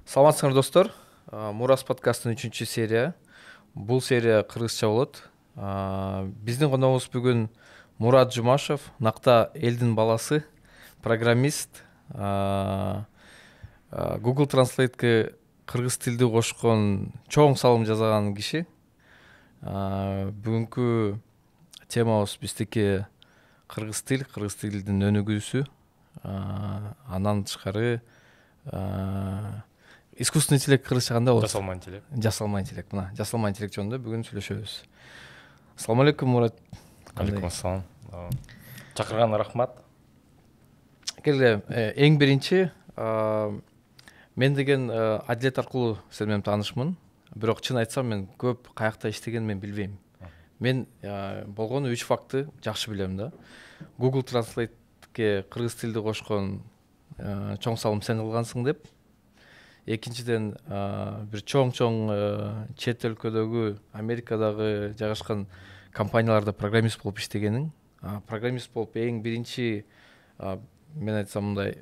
Саламатсыңар достор. Мурас подкастын 3 серия. Бул серия кыргызча болот. Биздин коногубуз бүгүн Мурат Жумашев, накта элдин баласы, программист, Google Translate'ке кыргыз тилди кошкон чоң салым жасаган киши. Бүгүнкү темабыз биздики кыргыз тилдин өнүгүүсү. Андан тышкары искусственный интеллект кыргызча кандай болот? Жасалма интеллект. Мына жасалма интеллект жөнүндө бүгүн сүйлөшөбүз. Ассаламу алейкум, Мурат. Алейкум ассалам. Чакырганга рахмат. Келе, эң биринчи мен деген адилет аркылуу сен менен таанышмын. Бирок чын айтсам мен көп каякта иштегенин мен билбейм. Мен болгону 3 фактты жакшы билем да. Google Translate'ке кыргыз тилди кошкон чоң салым сен кылгансың деп. Экинчиден бир чоң чет өлкөдөгү, Америкадагы жайгашкан компанияларда программист болуп иштегениң. Программист болуп эң биринчи мен айтсам мындай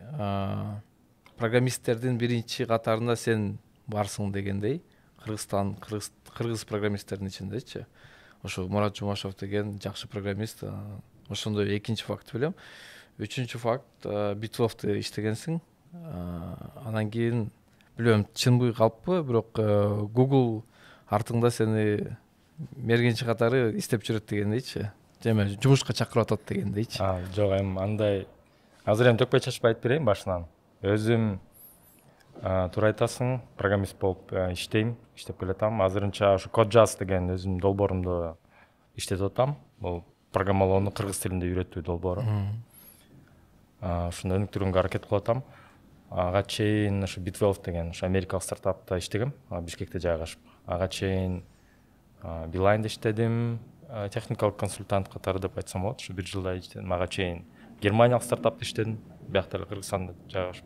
программисттердин биринчи катарында сен барсың дегендей. Кыргыз программисттердин ичиндечи. Ошо Мурат Жумашев деген жакшы программист. Ошондой экинчи факт билем. Үчүнчү факт, Битлофту иштегенсиң. Анан кийин билбейм, чынбы калппы, бирок Google артыңда сени мергенчи катары иштеп жүрөт дегендейчи. Жеме жумушка чакырып атат дегендейчи. Жок, андай азыр төкпөй чачпай айтып берейин башынан. Өзүм туура айтасың, программист болуп иштейм, иштеп келатам. Азырынча ошо Codejazz деген өзүм долбоорумду иштетип атам. Бул программалоону кыргыз тилинде үйрөтүү долбоору. Ушуну өнүктүрүүгө аракет кылып атам. Ага чейин ошо Bitwelf деген ошо америкалык стартапта иштегем, Бишкекте жайгашып. Ага чейин Beeline'де иштедим, техникалык консультант катары деп айтсам болот. Ошо 1 жылдай иштедим. Ага чейин германиялык стартапта иштедим, биякта эле Кыргызстанда жайгашып.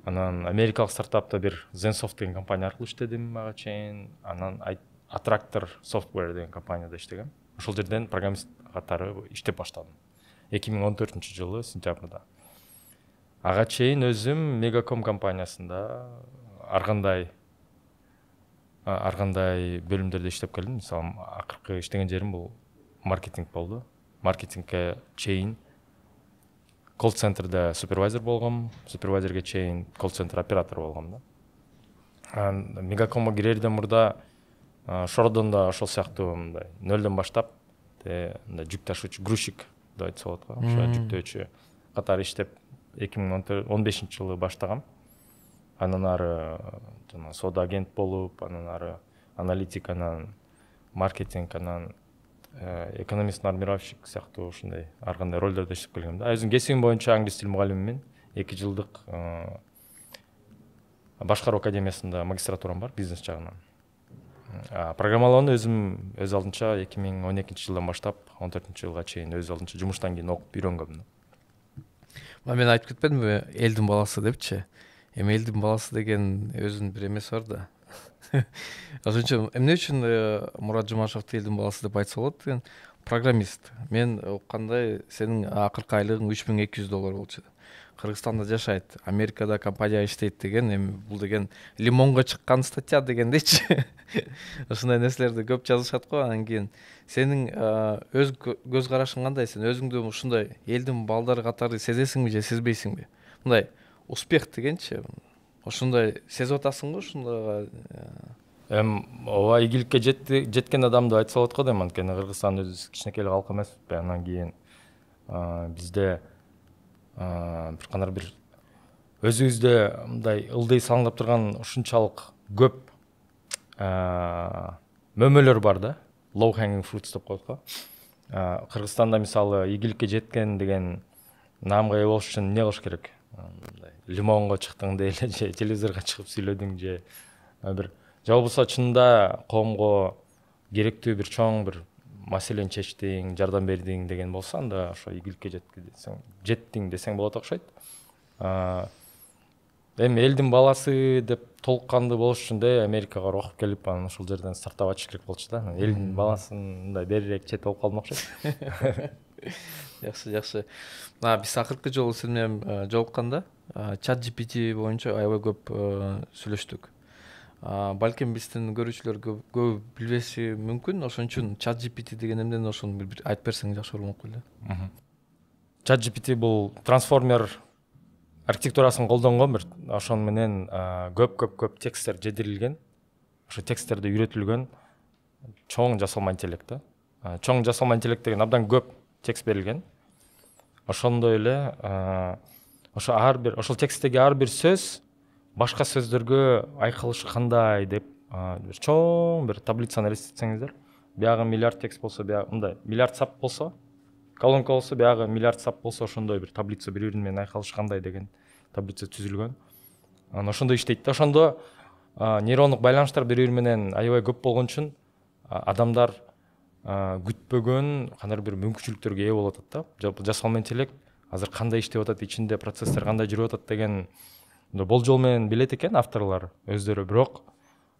Анан америкалык стартапта бир Zensoft деген компания аркылуу иштедим ага чейин. Анан Attractor Software деген компанияда иштегем. Ошол жерден программист катары иштеп баштадым. 2014-жылы сентябрда. Ага чейин өзүм Megacom компаниясында ар кандай бөлүмдөрдө иштеп келдим. Мисалы, акыркы иштеген жерим бул маркетинг болду. Маркетингке чейин колл-центрде супервайзер болгом, супервайзерге чейин колл-центр оператор болгом да. Megacomго кирерден мурда Шородондо ошол сыяктуу мындай нөлдөн баштап мындай жүк ташуучу грузчик деп айтса болот го. Ошо жүктөөчү катары иштеп 2015-жылы баштагам. Анан ары жана соода агент болуп, анан ары аналитик, анан маркетинг, анан экономист-нормировщик сыяктуу ушундай ар кандай ролдордо иштеп келгем да. Өзүм кесибим боюнча англис тил мугалимимин. 2 жылдык башкаруу академиясында магистратурам бар бизнес жагынан. Программалоону өзүм өз алдынча 2012-жылдан баштап 14-жылга чейин өз алдынча жумуштан кийин окуп үйрөнгөм. Мен айтып кетпедимби, элдин баласы депчи. Эми элдин баласы деген өзүнүн бир эмеси бар да. Ошон үчүн эмне үчүн Мурат Жумашевди элдин баласы деп айтса болот деген? Программист. Мен уккандай сенин акыркы айлыгың $3200 болчу. Кыргызстанда жашайт, Америкада компания иштейт деген, эми бул деген лимонго чыккан статья дегендейчи. Ушундай нерселерди көп жазышат го. Анан кийин сенин өз көз карашың кандай? Сен өзүңдү ушундай элдин балдары катары сезесиңби же сезбейсиңби? Мындай успех дегенчи, ошондой сезип атасыңбы ушундайга? Ооба, ийгиликке жеткен адамды айтса болот го дейм. Анткени Кыргызстан өзү кичинекей калк эмеспи. Анан кийин бизде бир кандай бир өзүбүздө мындай ылдый салынып турган ушунчалык көп мөмөлөр бар да. Low hanging fruits деп коет го. Кыргызстанда мисалы ийгиликке жеткен деген наамга ээ болуш үчүн эмне кылыш керек? Лимонго чыктың эле же телевизорго чыгып сүйлөдүң же бир же болбосо чынында коомго керектүү бир чоң бир маселени чечтиң, жардам бердиң деген болсо, анда ошо ийгиликке жеттиң десең болот окшойт. Эми элдин баласы деп толукканды болуш үчүн Америкага окуп келип, анан ошол жерден стартап ачыш керек болчу да. Элдин баласын мындай берирээк чет болуп калдым окшойт. Жакшы. Биз акыркы жолу сен менен жолукканда чат GPT боюнча аябай көп сүйлөштүк. Балким биздин көрүүчүлөр көбү билбеши мүмкүн, ошон үчүн чат GPT деген эмне ошону бир айтып берсең жакшы болмок беле. Чат GPT бул трансформер архитектурасын колдонгон бир, ошон менен көп тексттер жедирилген, ошо тексттерди үйрөтүлгөн чоң жасалма интеллект. Чоң жасалма интеллект деген абдан көп текст берилген. Ошондой эле ошол тексттеги ар бир сөз башка сөздөргө айкалышы кандай деп бир чоң бир таблицаны элестетсеңиздер, биягы миллиард текст болсо, биягы мындай миллиард сап болсо, колонка болсо, биягы миллиард сап болсо, ошондой бир таблица бири-бири менен айкалышы кандай деген таблица түзүлгөн. Анан ошондой иштейт да. Ошондо нейрондук байланыштар бири-бири менен аябай көп болгон үчүн адамдар күтпөгөн кандайдыр бир мүмкүнчүлүктөргө ээ болуп атат да. Жасалма интеллект азыр кандай иштеп атат, ичинде процесстер кандай жүрүп атат деген болжол менен билет экен авторлор өздөрү, бирок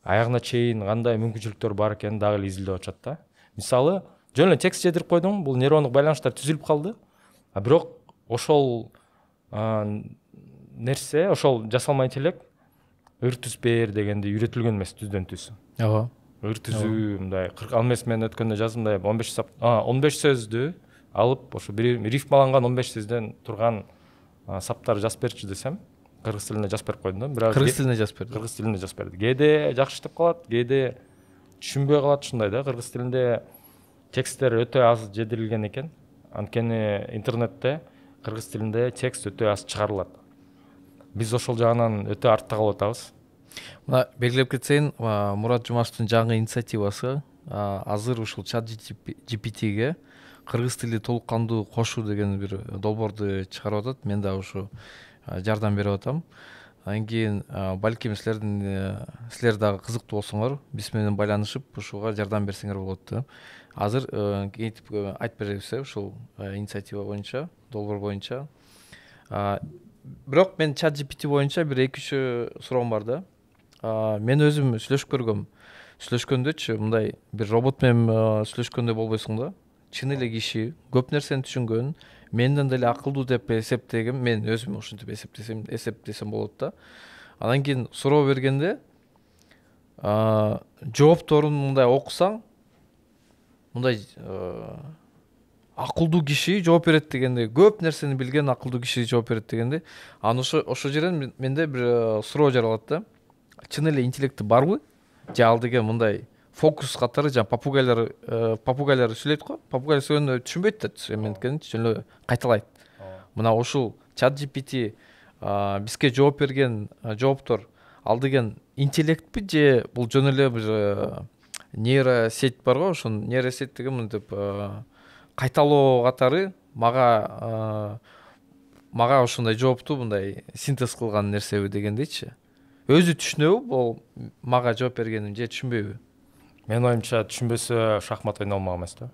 аягына чейин кандай мүмкүнчүлүктөр бар экенин дагы эле изилдеп атышат да. Мисалы, жөн эле текст жедирип койдуң, бул нейрондук байланыштар түзүлүп калды. Бирок ошол нерсе, ошол жасалма интеллект ыр түз бер дегенди үйрөтүлгөн эмес түздөн түз. Ооба. Ыр түзүү мындай 40 алмес мен өткөндө жаздымдай 15 сөздү алып, ошо бир рифмаланган 15 сөздөн турган саптар жазып берчи десем, кыргыз тилинде жазып берип койдум да. Кыргыз тилинде жазып берди. Кыргыз тилинде жазып берди. Кээде жакшы иштеп калат, кээде түшүнбөй калат, ушундай да. Кыргыз тилинде тексттер өтө аз жедирилген экен. Анткени интернетте кыргыз тилинде текст өтө аз чыгарылат. Биз ошол жагынан өтө артта калып атабыз. Мына белгилеп кетсейин, Мурат Жумашевдин жаңы инициативасы азыр ушул чат GPT-ге кыргыз тили толук кандуу кошуу деген бир долбоорду чыгарып атат. Мен да ушу жардам берип атам. Анан кийин балким силер дагы кызыктуу болсоңор, биз менен байланышып ушуга жардам берсеңер болот да. Азыр кентип айтып беребиз ушул инициатива боюнча, долбоор боюнча. Бирок мен чат GPT боюнча бир 2-3 суроом бар да. Мен өзүм сүйлөшүп көргөм. Сүйлөшкөндөчү мындай бир робот менен сүйлөшкөндөй болбойсуң да. Чын эле киши көп нерсени түшүнгөн, менден деле акылдуу деп эсептегем, мен өзүм ушинтип эсептесем болот да. Анан кийин суроо бергенде жоопторун мындай окусаң, мындай акылдуу киши жооп берет дегенде, көп нерсени билген акылдуу киши жооп берет дегенде, анан ошо жерден менде бир суроо жаралат да. Чын эле интеллекти барбы? Же ал деген мындай фокус катары, жана папугайлар сүйлөйт го. Папугай сөйлөгөндө түшүнбөйт да, меникени жөн эле кайталайт. Мына ушул чат GPT бизге жооп берген жооптор ал деген интеллектпи же бул жөн эле бир нейросеть бар го, ошон нейросеть деген мынтип кайталоо катары мага ошондой жоопту мындай синтез кылган нерсеби дегендейчи. Өзү түшүнөбү бул мага жооп бергенин же түшүнбөйбү? Менин оюмча түшүнбөсө шахмат ойноп алмак эмес да.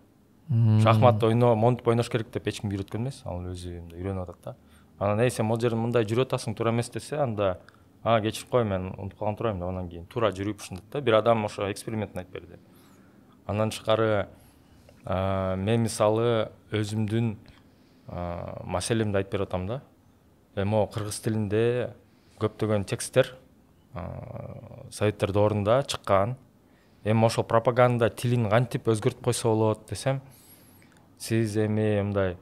Шахмат монтип ойнош керек деп эч ким үйрөткөн эмес, ал өзү үйрөнүп атат да. Анан сен могул жерде мындай жүрүп атасың, туура эмес десе, анда кечирип кой, мен унутуп калган турайм деп, анан кийин туура жүрүп ушинтет да. Бир адам ошо экспериментин айтып берди. Андан тышкары мен мисалы өзүмдүн маселемди айтып берип атам да. Эми кыргыз тилинде көптөгөн тексттер советтер доорунда чыккан. Эми ошол пропаганда тилин кантип өзгөртүп койсо болот десем, сиз эми мындай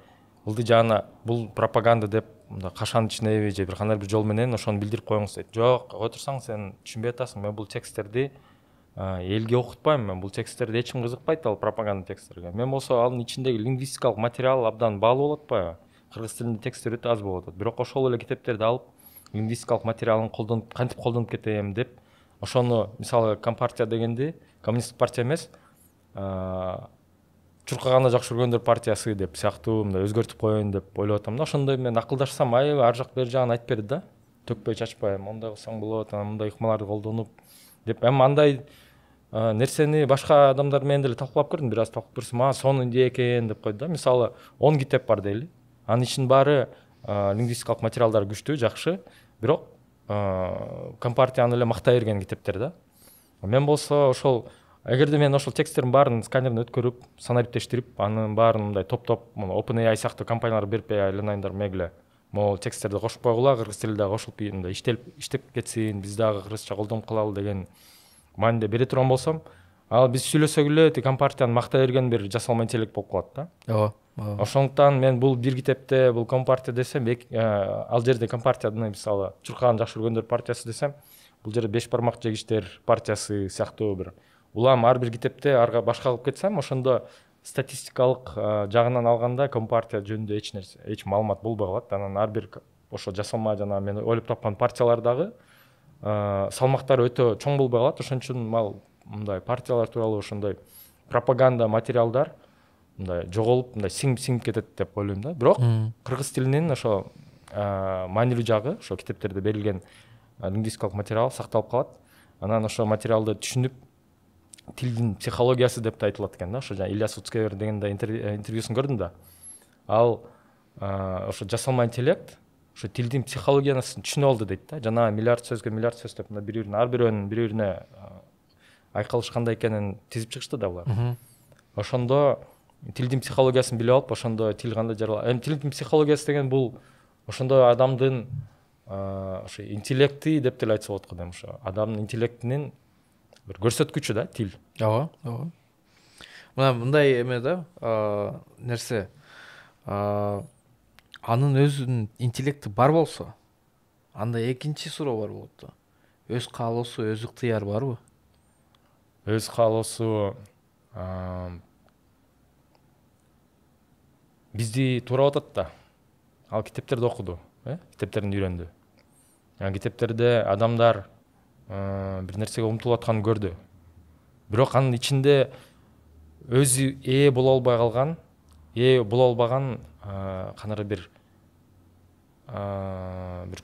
ылдый жаана бул пропаганда деп мындай кашанын ичинеби же бир кандай бир жол менен ошону билдирип коюңуз дейт. Жок, кой турсаң, сен түшүнбөй атасың, мен бул тексттерди элге окутпайм, мен бул тексттерди эч ким кызыкпайт, ал пропаганда тексттерге. Мен болсо анын ичиндеги лингвистикалык материал абдан баалуу болуп атпайбы? Кыргыз тилинде тексттер өтө аз болуп атат. Бирок ошол эле китептерди алып лингвистикалык материалын кантип колдонуп кетем деп, ошону мисалы Компартия дегенди коммунисттик партия эмес, чуркаганда жакшы көргөндөр партиясы деп сыяктуу мындай өзгөртүп коеюн деп ойлоп атам да. Ошондой менен акылдашсам, аябай ар жак бер жагын айтып берди да. Төкпөй чачпай, мондай кылсаң болот, анан мындай ыкмаларды колдонуп деп. Эми андай нерсени башка адамдар менен деле талкуулап көрдүм, бир аз талкуулап көрсөм, сонун идея экен деп койду да. Мисалы 10 китеп бар дейли. Анын ичинин баары лингвистикалык материалдар күчтүү, жакшы, бирок Компартияны эле мактай берген китептер да. Мен болсо ошол, эгерде мен ошол тексттердин баарын сканерден өткөрүп, санариптештирип, анын баарын мындай топ-топ, OpenAI сыяктуу компанияларга берип айланайындар мегле, могу тексттерди кошуп койгула, кыргыз тили дагы кошулуп мындай иштеп кетсин, биз дагы кыргызча колдонуп калалы деген мааниде бере турган болсом, ал биз сүйлөсөк эле тиги компартияны мактай берген бир жасалма интеллект болуп калат да. ооба. Ошондуктан мен бул бир китепте бул компартия десем, ал жерде компартияны мисалы Чуркан жакшы көргөндөр партиясы десем, бул жерде беш бармак жегиштер партиясы сыяктуу бир улам ар бир китепте арга башка кылып кетсем, ошондо статистикалык жагынан алганда компартия жөнүндө эч маалымат болбой калат. Анан ар бир ошо жасалма жана мен ойлоп тапкан партиялар дагы салмактары өтө чоң болбой калат. Ошон үчүн мындай партиялар тууралуу ошондой пропаганда материалдар мындай жоголуп, мындай сиңип кетет деп ойлойм да. Бирок кыргыз тилинин ошо маанилүү жагы ошо китептерде берилген лингвистикалык материал сакталып калат. Анан ошо материалды түшүнүп, тилдин психологиясы деп да айтылат экен да. Ошо жана Илья Суцкевер деген да интервьюсун көрдүм да. Ал ошо жасалма интеллект ошо тилдин психологиясын түшүнүп алды дейт да. Жана миллиард сөз деп бири-бирине ар бирөөнүн бири-бирине айкалыш кандай экенин тизип чыгышты да булар. Ошондо тилдин психологиясын билип алып, ошондо тил кандай жаралат. Эми тилдин психологиясы деген бул ошондо адамдын ошо интеллекти деп деле айтса болот го дейм. Ошо адамдын интеллектинин бир көрсөткүчү да тил. Ооба. Мына мындай эме да, нерсе. Анын өзүнүн интеллекти бар болсо, анда экинчи суроо бар болот да. Өз каалоосу, өз ыктыяры барбы? Өз каалоосу бизди туурап атат да. Ал китептерди окуду, китептерин үйрөндү. Китептерде адамдар бир нерсеге умтулуп атканын көрдү. Бирок анын ичинде өзү ээ боло албаган канары бир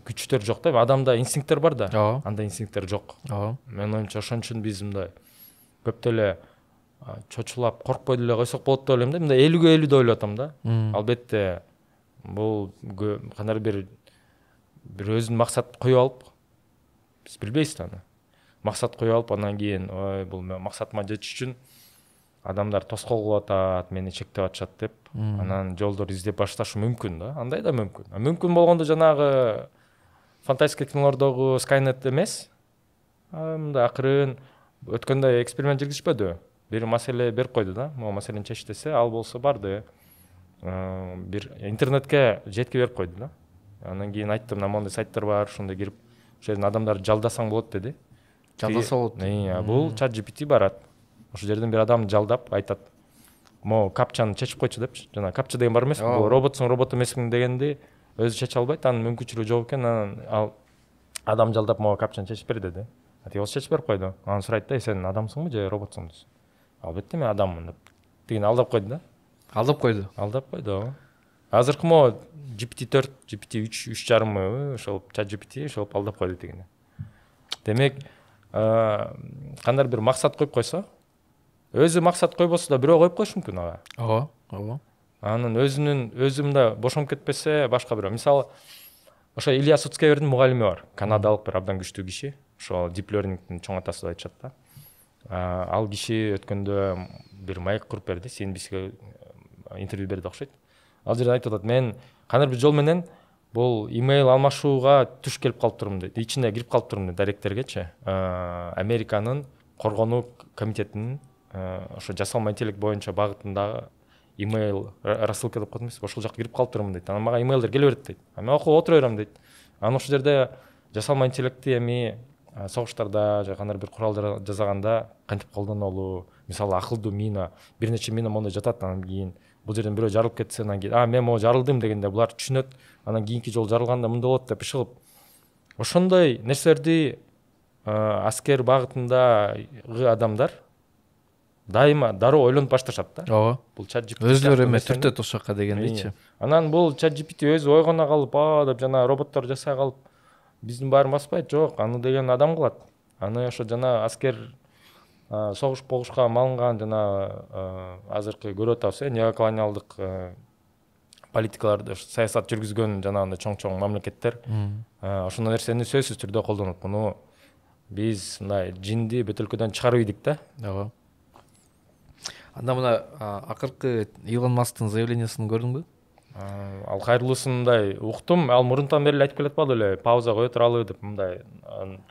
күчтөр жок да. Адамда инстинкттер бар да, анда инстинкттер жок. Менин оюмча ошон үчүн биз мындай көп деле чочулап коркпой деле койсок болот деп ойлойм да. Мындай 50-50 деп ойлоп атам да. Албетте бул канары бир өзүнүн максат коюп алып, биз билбейбиз да аны. Максат коюп алып, андан кийин бул максатыма жетиш үчүн адамдар тоскоол кылып атат, мени чектеп атышат деп, анан жолдор издеп башташы мүмкүн да. Андай да мүмкүн. Мүмкүн болгондо жанагы фантастика кинолордогу Skynet эмес. Мындай акырын өткөндө эксперимент жүргүзбөдү. Бир маселе берип койду да. Могу маселени чеч десе, ал болсо барды. Бир интернетке жеткип берип койду да. Андан кийин айттым, мондай сайттар бар, ошондо кирип, ошол жерден адамдарды жалдасаң болот деди. Жалдаса болот. Бул ChatGPT барат. Ошол жерден бир адам жалдап айтат. Могу капчаны чечип койчу депчи. Жана капча деген бар эмес, бул роботсуң, робот эмесмин дегенди өзү чече албайт, анын мүмкүнчүлүгү жок экен. Анан ал адам жалдап могу капчаны чечип бер деди. Тиги чечип берип койду. Анан сурайт да, сен адамсыңбы же роботсуң десе. Албетте мен адаммын деп. Тигини алдап койду да. Алдап койду. Азыркы могу GPT-4, GPT-3, 3,5 ошол ChatGPT ошол алдап койду тигини. Демек, кандай бир максат коюп койсо, өзү максат койбосо да бирөө коюп коюшу мүмкүн ага. Ооба. Анын өзүмдө бошоңуп кетпесе, башка бирөө. Мисалы, ошо Илья Суцкевердин мугалими бар. Канадалык бир абдан күчтүү киши. Ошо Deep Learning'дин чоң атасы деп айтышат да. Ал киши өткөндө бир маек куруп берди, CNBC-ге интервью берди окшойт. Ал жерде айтып атат, мен кандай бир жол менен бул имейл алмашууга туш келип калып турмун дейт. Ичине кирип калып турмун дейт, даректергечи. Американын коргонуу комитетинин ошо жасалма интеллект боюнча багытындагы имейл рассылка деп коет эмес, ошол жакка кирип калып турмун дейт. Анан мага имейлдер келе берет дейт. Мен окуп отура берем дейт. Анан ошол жерде жасалма интеллектти эми согуштарда же кандай бир куралдар жасаганда кантип колдонолу, мисалы акылдуу мина, бир нече мина мондай жатат, анан кийин бул жерден бирөө жарылып кетсе, анан кийин мен могу жарылдым дегенде булар түшүнөт, анан кийинки жолу жарылганда мындай болот деп иш кылып. Ошондой нерселерди аскер багытындагы адамдар дайыма дароо ойлонуп башташат да. Ооба. Бул ChatGPT өздөрү эме түртөт ошол жака дегендейчи. Анан бул ChatGPT өзү ойгоно калып, деп жана роботтор жасай калып биздин баарын баспайт. Жок, аны деген адам кылат. Аны ошо жана аскер согуш богушка малынган жана азыркы көрүп атабыз, неоколониалдык политикаларды, саясат жүргүзгөн жанагындай чоң мамлекеттер ошондой нерсени сөзсүз түрдө колдонот. Муну биз мындай жинди бөтөлкөдөн чыгарып ийдик да. Ооба. Анда мына акыркы Илон Масктын заявлениясын көрдүңбү? Ал кайрылуусундай уктум, ал мурунтан бери айтып келатпады эле, пауза кое туралы деп, мындай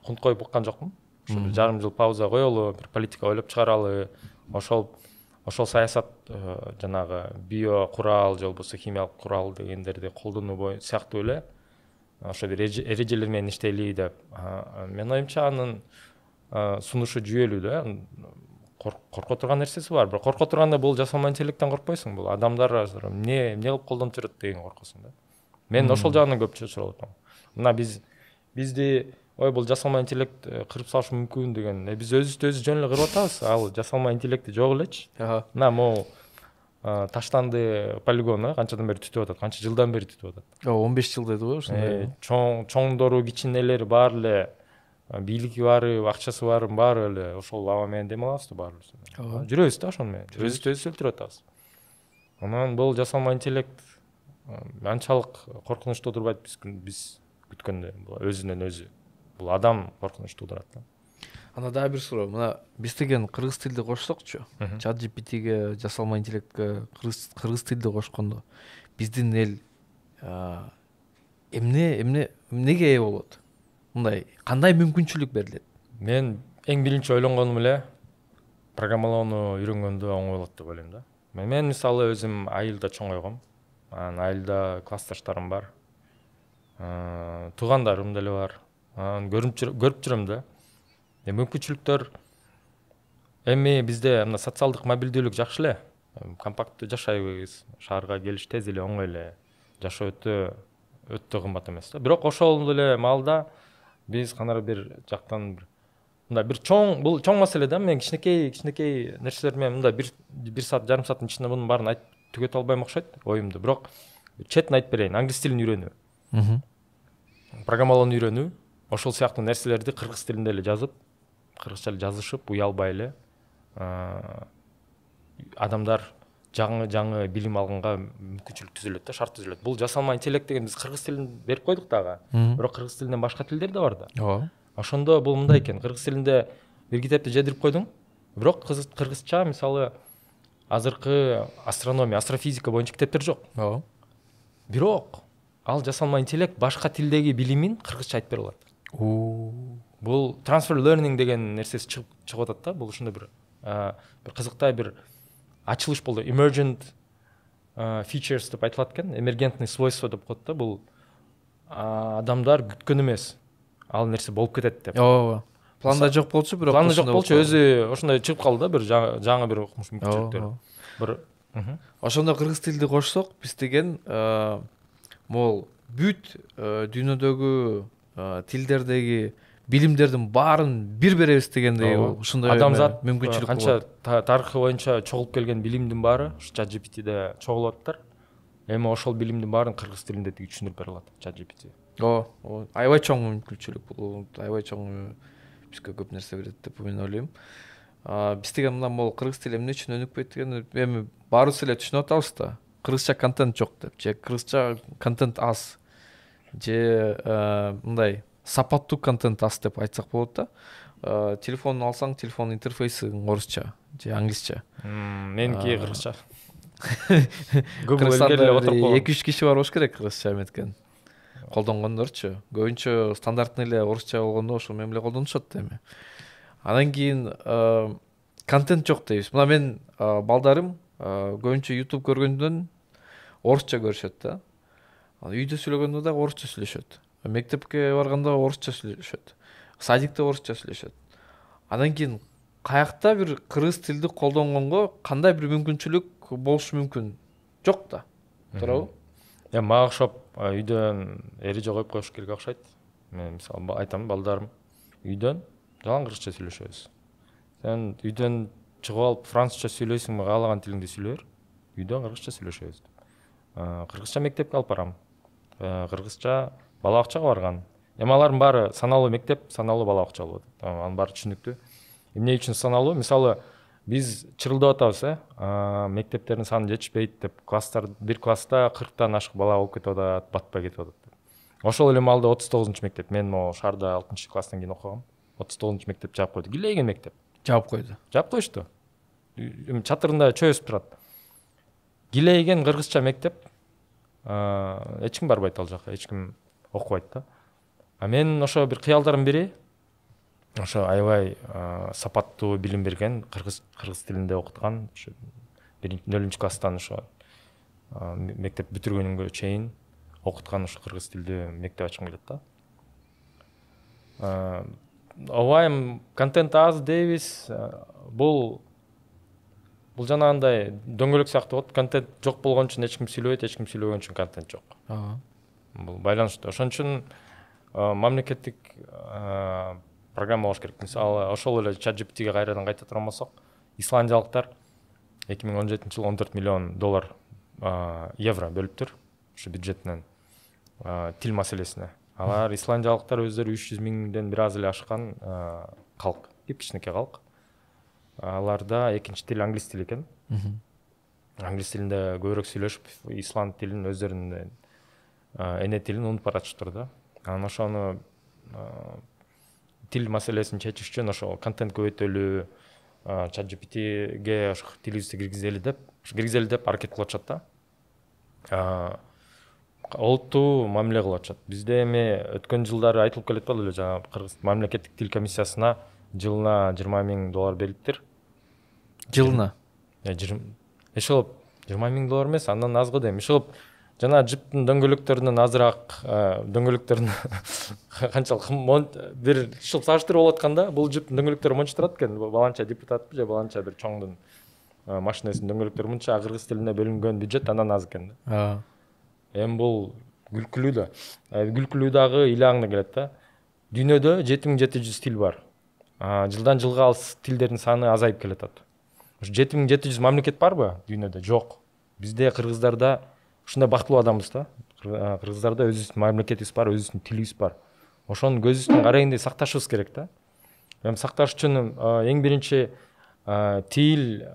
кунт коюп уккан жокмун. Ошо бир жарым жыл пауза коелу, бир политика ойлоп чыгаралы, ошол саясат жанагы био курал же болбосо химиялык курал дегендерди колдонуу сыяктуу эле ошо бир эрежелер менен иштейли деп. Менин оюмча анын сунушу жүйөлүү да. Корко турган нерсеси бар. Бирок корко турганда бул жасалма интеллекттен коркпойсуң. Бул адамдар эмне кылып колдонуп жүрөт деген коркосуң да. Мен ошол жагынан көп чочулуп атам. Мына бизди бул жасалма интеллект кырып салышы мүмкүн деген. Биз өзүбүздү жөн эле кырып атабыз. Ал жасалма интеллекти жок элечи. Мына могу Таштанды полигону канчадан бери түтүп атат, канча жылдан бери түтүп атат. 15 жыл деди го ошондой. Чоңдору, кичинелери баары эле бийлики баары, акчасы баары эле ошол аба менен дем алабыз да баарыбыз. Жүрөбүз да ошону менен. Өзүбүздү өлтүрүп атабыз. Анан бул жасалма интеллект анчалык коркунучтуу турбайт биз күткөндө. Өзүнөн өзү. Бул адам коркунучтуу турат да. Анда дагы бир суроо. Мына биз деген кыргыз тилди кошсокчу, ChatGPT'ге, жасалма интеллектке кыргыз тилди кошкондо биздин эл эмнеге ээ болот? Мындай кандай мүмкүнчүлүк берилет? Мен эң биринчи ойлонгонум эле программалоону үйрөнгөндө оңой болот деп ойлойм да. Мен мисалы өзүм айылда чоңойгом. Анан айылда классташтарым бар. Туугандарым деле бар. Көрүп жүрөм да. Мүмкүнчүлүктөр эми бизде мына социалдык мобилдүүлүк жакшы эле. Компакттуу жашайбыз. Шаарга келиш тез эле, оңой эле. Жашоо өтө кымбат эмес да. Бирок ошол эле маалда биз кандай бир жактан мындай бир бул чоң маселе да. Мен кичинекей нерселер менен мындай бир саат, жарым сааттын ичинде мунун баарын айтып түгөтө албайм окшойт оюмду. Бирок четин айтып берейин. Англис тилин үйрөнүү. Программалоону үйрөнүү. Ошол сыяктуу нерселерди кыргыз тилинде эле жазып, кыргызча эле жазышып, уялбай эле адамдар жаңы билим алганга мүмкүнчүлүк түзүлөт да, шарт түзүлөт. Бул жасалма интеллект деген биз кыргыз тилин берип койдук дагы. Бирок кыргыз тилинен башка тилдер да бар да. Ооба. Ошондо бул мындай экен. Кыргыз тилинде бир китепти жедирип койдуң. Бирок кыргызча мисалы азыркы астрономия, астрофизика боюнча китептер жок. Ооба. Бирок ал жасалма интеллект башка тилдеги билимин кыргызча айтып бере алат. Бул transfer learning деген нерсеси чыгып атат да. Бул ушундай бир кызыктай бир ачылыш болду. Emergent features деп айтылат экен. Эмергентный свойства деп коет да. Бул адамдар күткөн эмес. Ал нерсе болуп кетет деп. Ооба. Планда жок болчу, бирок планда жок болчу, өзү ошондой чыгып калды да, бир жаңы бир мүмкүнчүлүктөр. Бир ошондо кыргыз тилди кошсок, биз деген могул бүт дүйнөдөгү тилдердеги билимдердин баарын бир беребиз дегендей ушундай адамзат мүмкүнчүлүк канча тарыхы боюнча чогулуп келген билимдин баары ChatGPT'де чогулуп атыптыр. Эми ошол билимдин баарын кыргыз тилинде түшүндүрүп бере алат ChatGPT. Ооба, аябай чоң мүмкүнчүлүк бул, аябай чоң бизге көп нерсе берет деп мен ойлойм. Биз деген мына могул кыргыз тили эмне үчүн өнүкпөйт деген эми баарыбыз эле түшүнүп атабыз да. Кыргызча контент жок деп, же кыргызча контент аз, же мындай сапаттуу контент аз деп айтсак болот да. Телефон алсаң, телефон интерфейси орусча же англисча. Меники кыргызча. Кыргызстанда 2-3 киши бар болуш керек кыргызча эметкен. Колдонгондорчу. Көбүнчө стандартный эле орусча болгондо ошол менен эле колдонушат эми. Андан кийин контент жок дейбиз. Мына мен балдарым көбүнчө YouTube көргөндөн орусча көрүшөт да. Үйдө сүйлөгөндө да орусча сүйлөшөт. Мектепке барганда орусча сүйлөшөт. Садикте орусча сүйлөшөт. Андан кийин каякта бир кыргыз тилди колдонгонго кандай бир мүмкүнчүлүк болушу мүмкүн? Жок да. Туурабы? Мага окшоп үйдөн эреже коюп коюш керек окшойт. Мен мисалы айтам, балдарым үйдөн жалаң кыргызча сүйлөшөбүз. Сен үйдөн чыгып алып французча сүйлөйсүң, каалаган тилиңди сүйлө бер. Үйдөн кыргызча сүйлөшөбүз. Кыргызча мектепке алып барам. Кыргызча бала бакчага барган. Эми алардын баары саналуу мектеп, саналуу бала бакча болот. Анын баары түшүнүктүү. Эмне үчүн саналуу? Мисалы биз чырылдап атабыз, мектептердин саны жетишпейт деп, бир класста 40тан ашык бала болуп кетип атат, батпай кетип атат. Ошол эле маалда 39-мектеп, мен могу шаарда 6-класстан кийин окугам. 39-мектеп жаап койду. Килейген мектеп. Жаап койду. Жаап коюшту. Чатырында чөй өсүп турат. Килейген кыргызча мектеп эч ким барбайт ал жака, эч ким окубайт да. А мен ошо бир кыялдардын бири ошо аябай сапаттуу билим берген, кыргыз тилинде окуткан, ошо 0-класстан ошо мектеп бүтүргөнгө чейин окуткан ошо кыргыз тилдүү мектеп ачкым келет да. Ооба контент аз дейбиз, бул жанагындай дөңгөлөк сыяктуу болот. Контент жок болгон үчүн эч ким сүйлөбөйт, эч ким сүйлөгөн үчүн контент жок. Бул байланыштуу. Ошон үчүн мамлекеттик программа болуш керек. Мисалы, ошол эле ChatGPT-ге кайрадан кайта турган болсок, исландиялыктар 2017-жылы $14 миллион евро бөлүптүр ушу бюджетинен тил маселесине. Алар исландиялыктар өздөрү 300 миңден бир аз эле ашкан калк, кичинекей калк. Аларда экинчи тил англис тили экен. Англис тилинде көбүрөөк сүйлөшүп, исланд тилин өздөрүнүн эне тилин унутуп баратыштыр да. Анан ошону тил маселесин чечиш үчүн ошо контент көбөйтөлү, ChatGPT-ге ошо тилибизди киргизели деп аракет кылып атышат да. Олуттуу мамиле кылып атышат. Бизде эми өткөн жылдары айтылып келет болду эле, жана Кыргыз мамлекеттик тил комиссиясына жылына $20 миң берилиптир. Жылына? Ошол $20 миң эмес, андан азгы дейм. Ошол жана жыптын дөңгөлөктөрүнөн азыраак, дөңгөлөктөрүн канчалык бир ушул саштырып болуп атканда, бул жыптын дөңгөлөктөрү монча турат экен. Баланча депутатпы же баланча бир чоңдун машинесинин дөңгөлөктөрү мынча, кыргыз тилине бөлүнгөн бюджет андан аз экен да. Эми бул күлкүлүү да. Күлкүлүү дагы илаңына келет да. Дүйнөдө 7700 тил бар. Жылдан жылга ал тилдердин саны азайып келатат. 7700 мамлекет барбы дүйнөдө? Жок. Бизде кыргыздарда ушундай бактылуу адамбыз да. Кыргыздарда өзүбүздүн мамлекетибиз бар, өзүбүздүн тилибиз бар. Ошону көзүбүздүн карайындай сакташыбыз керек да. Эми сакташ үчүн эң биринчи тил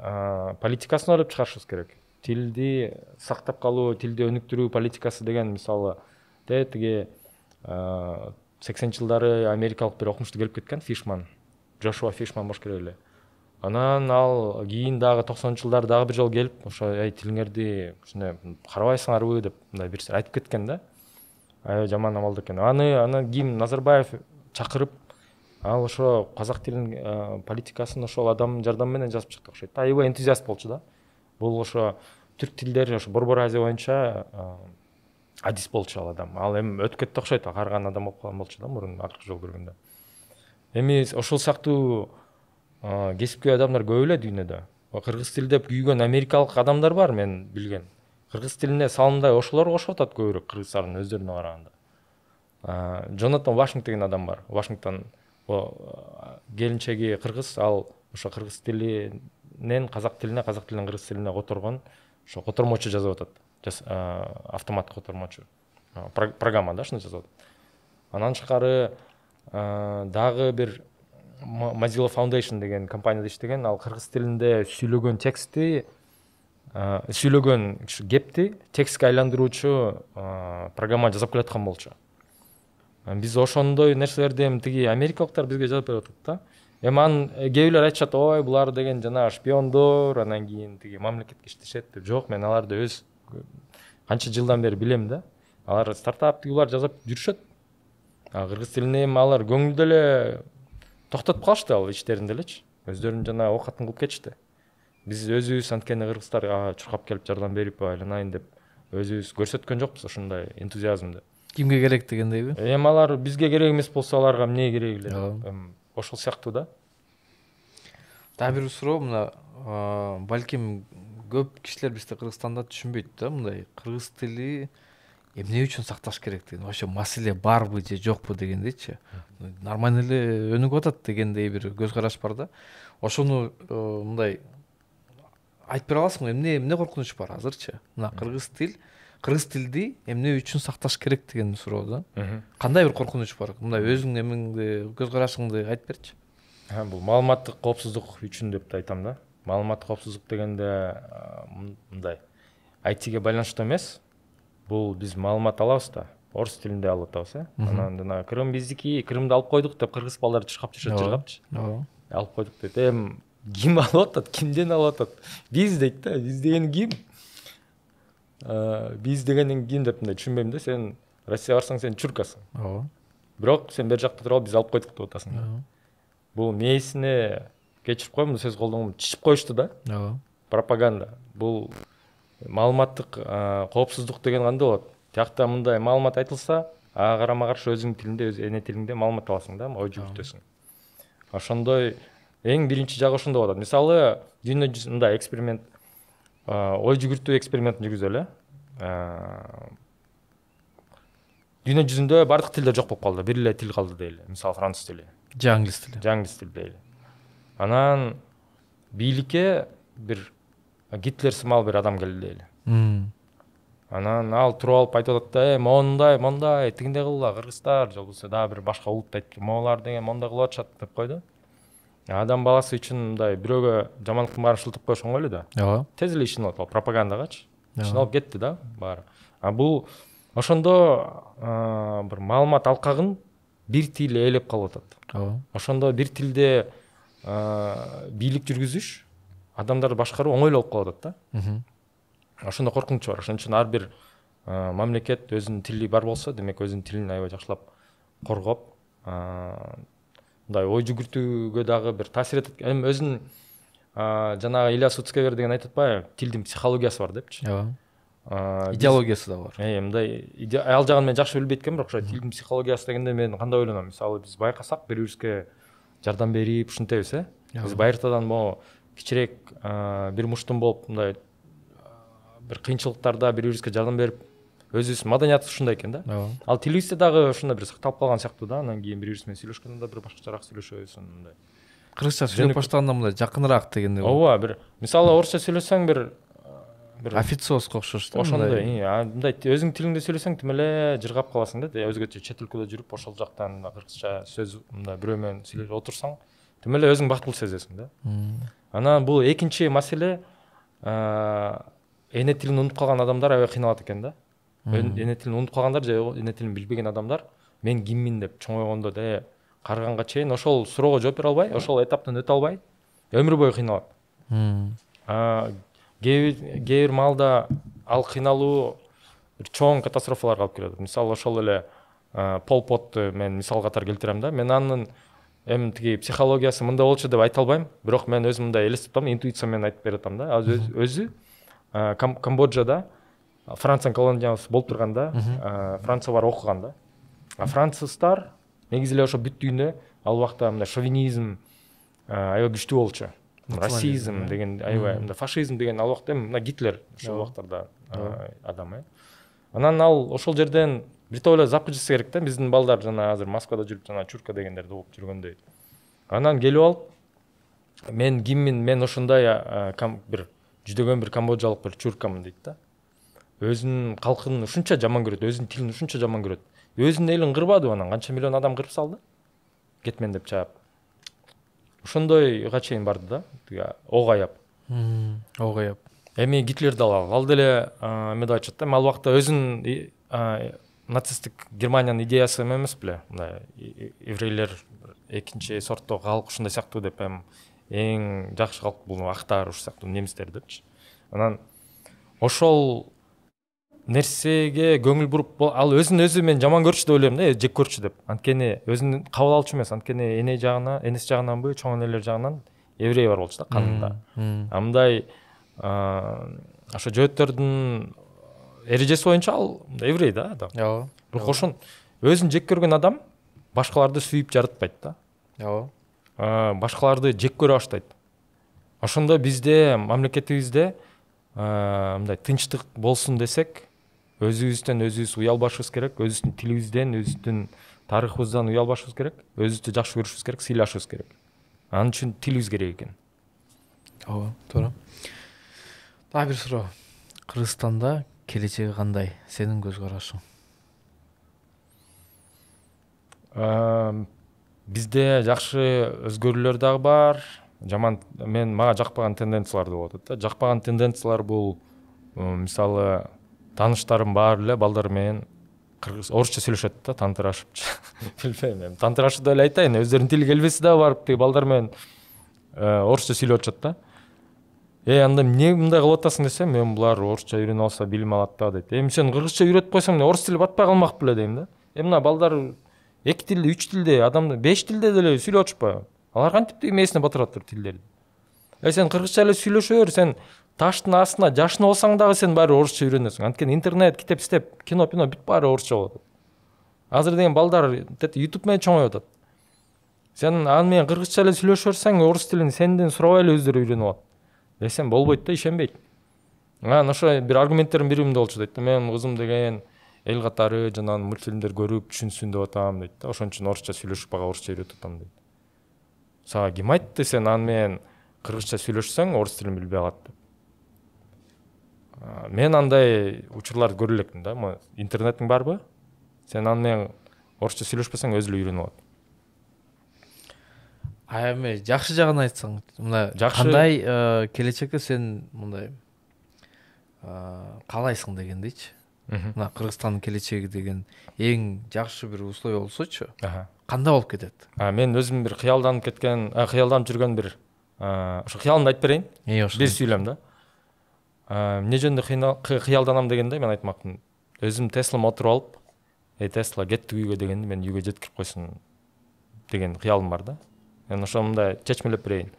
политикасын ойлоп чыгарышыбыз керек. Тилди сактап калуу, тилди өнүктүрүү политикасы деген, мисалы, тиги 80-жылдары америкалык бир окумушту келип кеткен, Джошуа Фишман болуш керек эле. Анан ал кийин дагы 90-жылдары дагы бир жолу келип, ошо тилиңерди ушуну карабайсыңарбы деп мындай бир айтып кеткен да. Аябай жаман абалда экен. Анан кийин Назарбаев чакырып, ал ошо казак тилинин политикасын ошол адамдын жардамы менен жазып чыкты окшойт. Аябай энтузиаст болчу да. Бул ошо түрк тилдери ошо Борбор Азия боюнча адис болчу ал адам. Ал эми өтүп кетти окшойт, карыган адам болуп калган болчу да мурун акыркы жолу көргөндө. Эми ошол сыяктуу кесипкөй адамдар көп эле дүйнөдө. Кыргыз тил деп күйгөн америкалык адамдар бар, мен билген. Кыргыз тилине салымдай ошолор кошуп атат көбүрөөк кыргыздардын өздөрүнө караганда. Джонатан Вашингтон деген адам бар. Вашингтон келинчеги кыргыз, ал ошо кыргыз тилинен казак тилине, казак тилинен кыргыз тилине которгон, ошо котормочу жазып атат. Автомат котормочу. Программа да, шуну жазып атат. Анан тышкары дагы бир Mozilla Foundation деген компанияда иштеген, ал кыргыз тилинде сүйлөгөн текстти, сүйлөгөн кепти текстке айландыруучу программа жасап келаткан болчу. Биз ошондой нерселерди эми тиги америкалыктар бизге жазып берип атат да. Эми анын кээ бирлер айтышат, ой, булар деген жана шпиондор, анан кийин тиги мамлекетке иштешет деп. Жок, мен аларды өз канча жылдан бери билем да. Алар стартап тигилер жазып жүрүшөт. Кыргыз тилине эми алар көңүлдө эле токтотуп калышты ал иштеринде элечи. Өздөрүн жана окатын кылып кетишти. Биз өзүбүз анткени кыргыздар чуркап келип жардам берип айланайын деп өзүбүз көрсөткөн жокпуз ошондой энтузиазмды. Кимге керек дегендейби? Эми алар бизге керек эмес болсо, аларга эмне керек эле? Ошол сыяктуу да. Дагы бир суроо, мына балким көп кишилер бизде Кыргызстанда түшүнбөйт да, мындай кыргыз тили эмне үчүн сакташ керек деген, вообще маселе барбы же жокпу дегендейчи. Нормально эле өнүгүп атат дегендей бир көз караш бар да. Ошону мындай айтып бере аласыңбы, эмне коркунуч бар азырчы? Мына кыргыз тилди эмне үчүн сакташ керек деген суроо да. Кандай бир коркунуч бар? Мындай өзүңдүн эмеңди, көз карашыңды айтып берчи. Бул маалыматтык коопсуздук үчүн деп айтам да. Маалыматтык коопсуздук дегенде мындай IT-ге байланыштуу эмес. Бул биз маалымат алабыз да, орус тилинде алып атабыз, Анан жана Крым биздики, Крымды алып койдук деп кыргыз балдары чыркап жүрөт, алып койдук дейт. Эми ким алып атат, кимден алып атат? Биз дейт да, биз деген ким? биз дегенден кийин деп мындай түшүнбөйм да, сен Россияга барсаң сен чуркасың. Ооба. Бирок сен бер жакта туруп алып биз алып койдук деп атасың да. Бул мээсине кечирип коем, бул сөз колдонгом, чичип коюшту да. Ооба. Пропаганда. Бул маалыматтык коопсуздук деген кандай болот? Тиякта мындай маалымат айтылса, ага карама каршы өзүң тилинде, өз эне тилиңде маалымат аласың да, ой жүгүртөсүң. Ошондой эң биринчи жагы ошондо болот. Мисалы, дүйнө жүзүндө эксперимент, ой жүгүртүү экспериментин жүргүзөлү. Дүйнө жүзүндө бардык тилдер жок болуп калды, бир эле тил калды дейли. Мисалы, француз тили. Же англис тили. Же англис тили дейли. Анан бийликке бир Гитлер сымал бир адам келди дейли. Анан ал туруп алып айтып атат да, мондай, тигиндей кылгыла, кыргыздар, же болбосо дагы бир башка улут айтып, моулар деген мондай кылып атышат деп койду. Адам баласы үчүн мындай бирөөгө жаманлыктын баарын шылтып коюш оңой эле да. Ооба. Тез эле ишин алып, пропагандагачы. Ишин алып кетти да баары. Бул ошондо бир маалымат алкагын бир тил ээлеп калып атат. Ооба. Ошондо бир тилде бийлик жүргүзүш, адамдарды башкаруу оңой эле болуп калып атат да. Ошондо коркунучу бар. Ошон үчүн ар бир мамлекет өзүнүн тили бар болсо, демек өзүнүн тилин аябай жакшылап коргоп, мындай ой жүгүртүүгө дагы бир таасир этет. Эми өзүнүн жанагы Илья Суцкевер деген айтып атпайбы, тилдин психологиясы бар депчи. Ооба. Идеологиясы да бар. Мындай ал жагын мен жакшы билбейт экенмин, бирок ошо тилдин психологиясы дегенде мен кандай ойлоном? Мисалы, биз байкасак, бири-бирибизге жардам берип, ушинтебиз, Биз байыртадан могу кичирээк бир муштум болуп, мындай бир кыйынчылыктарда бири-бирибизге жардам берип, өзүбүздүн маданиятыбыз ушундай экен да. Ал тилибизде дагы ошондой бир сакталып калган сыяктуу да. Анан кийин бири-бирибиз менен сүйлөшкөндө да бир башкачараак сүйлөшөбүз, мындай. Кыргызча сүйлөп баштаганда мындай жакыныраак дегенде. Ооба, бир мисалы орусча сүйлөсөң бир официозго окшош да. Ошондой, мындай өзүң тилиңде сүйлөсөң тим эле жыргап каласың да. Өзгөчө чет өлкөдө жүрүп, ошол жактан кыргызча сөз мындай бирөө менен сүйлөшүп отурсаң, тим эле өзүң бактылуу сезесиң да. Анан бул экинчи маселе, эне тилин унутуп калган адамдар аябай кыйналат экен да. Эне тилин унутуп калгандар же эне тилин билбеген адамдар мен киммин деп чоңойгондо карыганга чейин ошол суроого жооп бере албай, ошол этаптан өтө албай, өмүр бою кыйналат. Кээ бир маалда ал кыйналуу бир чоң катастрофаларга алып келет. Мисалы, ошол эле Пол Потту мен мисал катары келтирем да. Мен анын эми тиги психологиясы мындай болчу деп айта албайм, бирок мен өзүм мындай элестеп атам, интуиция менен айтып бере атам да. Өзү Камбоджада Франциянын колониясы болуп турганда, Франция бар окуган да. Француздар негизи эле ошо бүт дүйнө ал убакта мындай шовинизм аябай күчтүү болчу. Расизм деген аябай, фашизм деген ал убакта мына Гитлер ошол убактарда адам. Анан ал ошол жерден бир топ эле запад жасаса керек да. Биздин балдар жана азыр Москвада жүрүп, жана чурка дегендерди окуп жүргөндөй. Анан келип алып, мен киммин, мен ошондой бир жүдөгөн бир камбоджалык бир чуркамын дейт да. Өзүнүн калкын ушунча жаман көрөт, өзүнүн тилин ушунча жаман көрөт. Өзүнүн элин кырбады, анан канча миллион адам кырып салды. Кетмен деп чаап. Ошондойго чейин барды да, тиги ок аяп. Ок аяп. Эми Гитлер да ал деле эмеде айтышат да, ал убакта өзүнүн нацисттик Германиянын идеясы эмес беле, мындай еврейлер экинчи сорттуу калк ушундай сыяктуу деп, эң жакшы калк бул актар ушу сыяктуу немистер депчи. Анан ошол нерсеге көңүл буруп, ал өзүн өзү мен жаман көрчү деп ойлойм да, жек көрчү деп. Анткени өзүн кабыл алчу эмес, анткени энеси жагынанбы, чоң энелер жагынан еврей бар болчу да канында. Мындай ошо жөөттөрдүн эрежеси боюнча ал еврей да адам. Ооба. Бирок ошон өзүн жек көргөн адам башкаларды сүйүп жаратпайт да. Ооба. Башкаларды жек көрө баштайт. Ошондо бизде, мамлекетибизде мындай тынчтык болсун десек, өзүбүздөн өзүбүз уялбашыбыз керек, өзүбүздүн тилибизден, өзүбүздүн тарыхыбыздан уялбашыбыз керек, өзүбүздү жакшы көрүшүбүз керек, сыйлашыбыз керек. Анын үчүн тилибиз керек экен. Ооба, туура. Дагы бир суроо. Кыргызстанда келечеги кандай? Сенин көз карашың? Бизде жакшы өзгөрүүлөр дагы бар. Жаман, мага жакпаган тенденциялар болуп атат да. Жакпаган тенденциялар бул мисалы тааныштарым бар эле балдар менен орусча сүйлөшөт да, тантырашып. Билбейм, тантырашып да эле айтайын, өздөрүнүн тили келбесе да барып тиги балдар менен орусча сүйлөп атышат да. анда эмне мындай кылып атасың десем, мен булар орусча үйрөнүп алса билим алат да дейт. Сен кыргызча үйрөтүп койсоң эмне орус тили батпай калмак беле дейм да. Мына балдар 2 тилде, 3 тилде, адам 5 тилде деле сүйлөп атышпайбы? Алар кантип эмесине батыраттыр тилдерди. Сен кыргызча эле сүйлөшө бер, сен таштын астына жашынып алсаң дагы сен баары орусча үйрөнөсүң. Анткени интернет, китеп истеп, кино бүт баары орусча болот. Азыр деген балдар YouTube менен чоңоюп атат. Сен аны менен кыргызча эле сүйлөшө берсең, орус тилин сенден сурабай эле өздөрү үйрөнүп алат. Десем болбойт да, ишенбейт. Ошо бир аргументтердин бири мындай болчу дейт. Мен кызым деген эл катары жанагы мультфильмдер көрүп түшүнсүн деп атам дейт да. Ошон үчүн орусча сүйлөшүп бага орусча үйрөтүп атам дейт. Сага ким айтты сен аны менен кыргызча сүйлөшсөң орус тилин билбей калат деп. Мен андай учурларды көрө элекмин да. Интернетиң барбы? Сен аны менен орусча сүйлөшпөсөң өзү эле үйрөнүп алат. Эми жакшы жагын айтсаң, мына кандай келечекте сен мындай каалайсың деген дейчи. Мына Кыргызстандын келечеги деген эң жакшы бир условия болсочу, кандай болуп кетет? Мен өзүм бир кыялданып жүргөн бир ошо кыялымды айтып берейин. Бир сүйлөм да. Эмне жөнүндө кыялданам дегенде мен айтмакмын. Өзүм Теслам отуруп алып, Тесла кетти үйгө дегенде мен үйгө жеткирип койсун деген кыялым бар да. Мен ошо мындай чечмелеп берейин.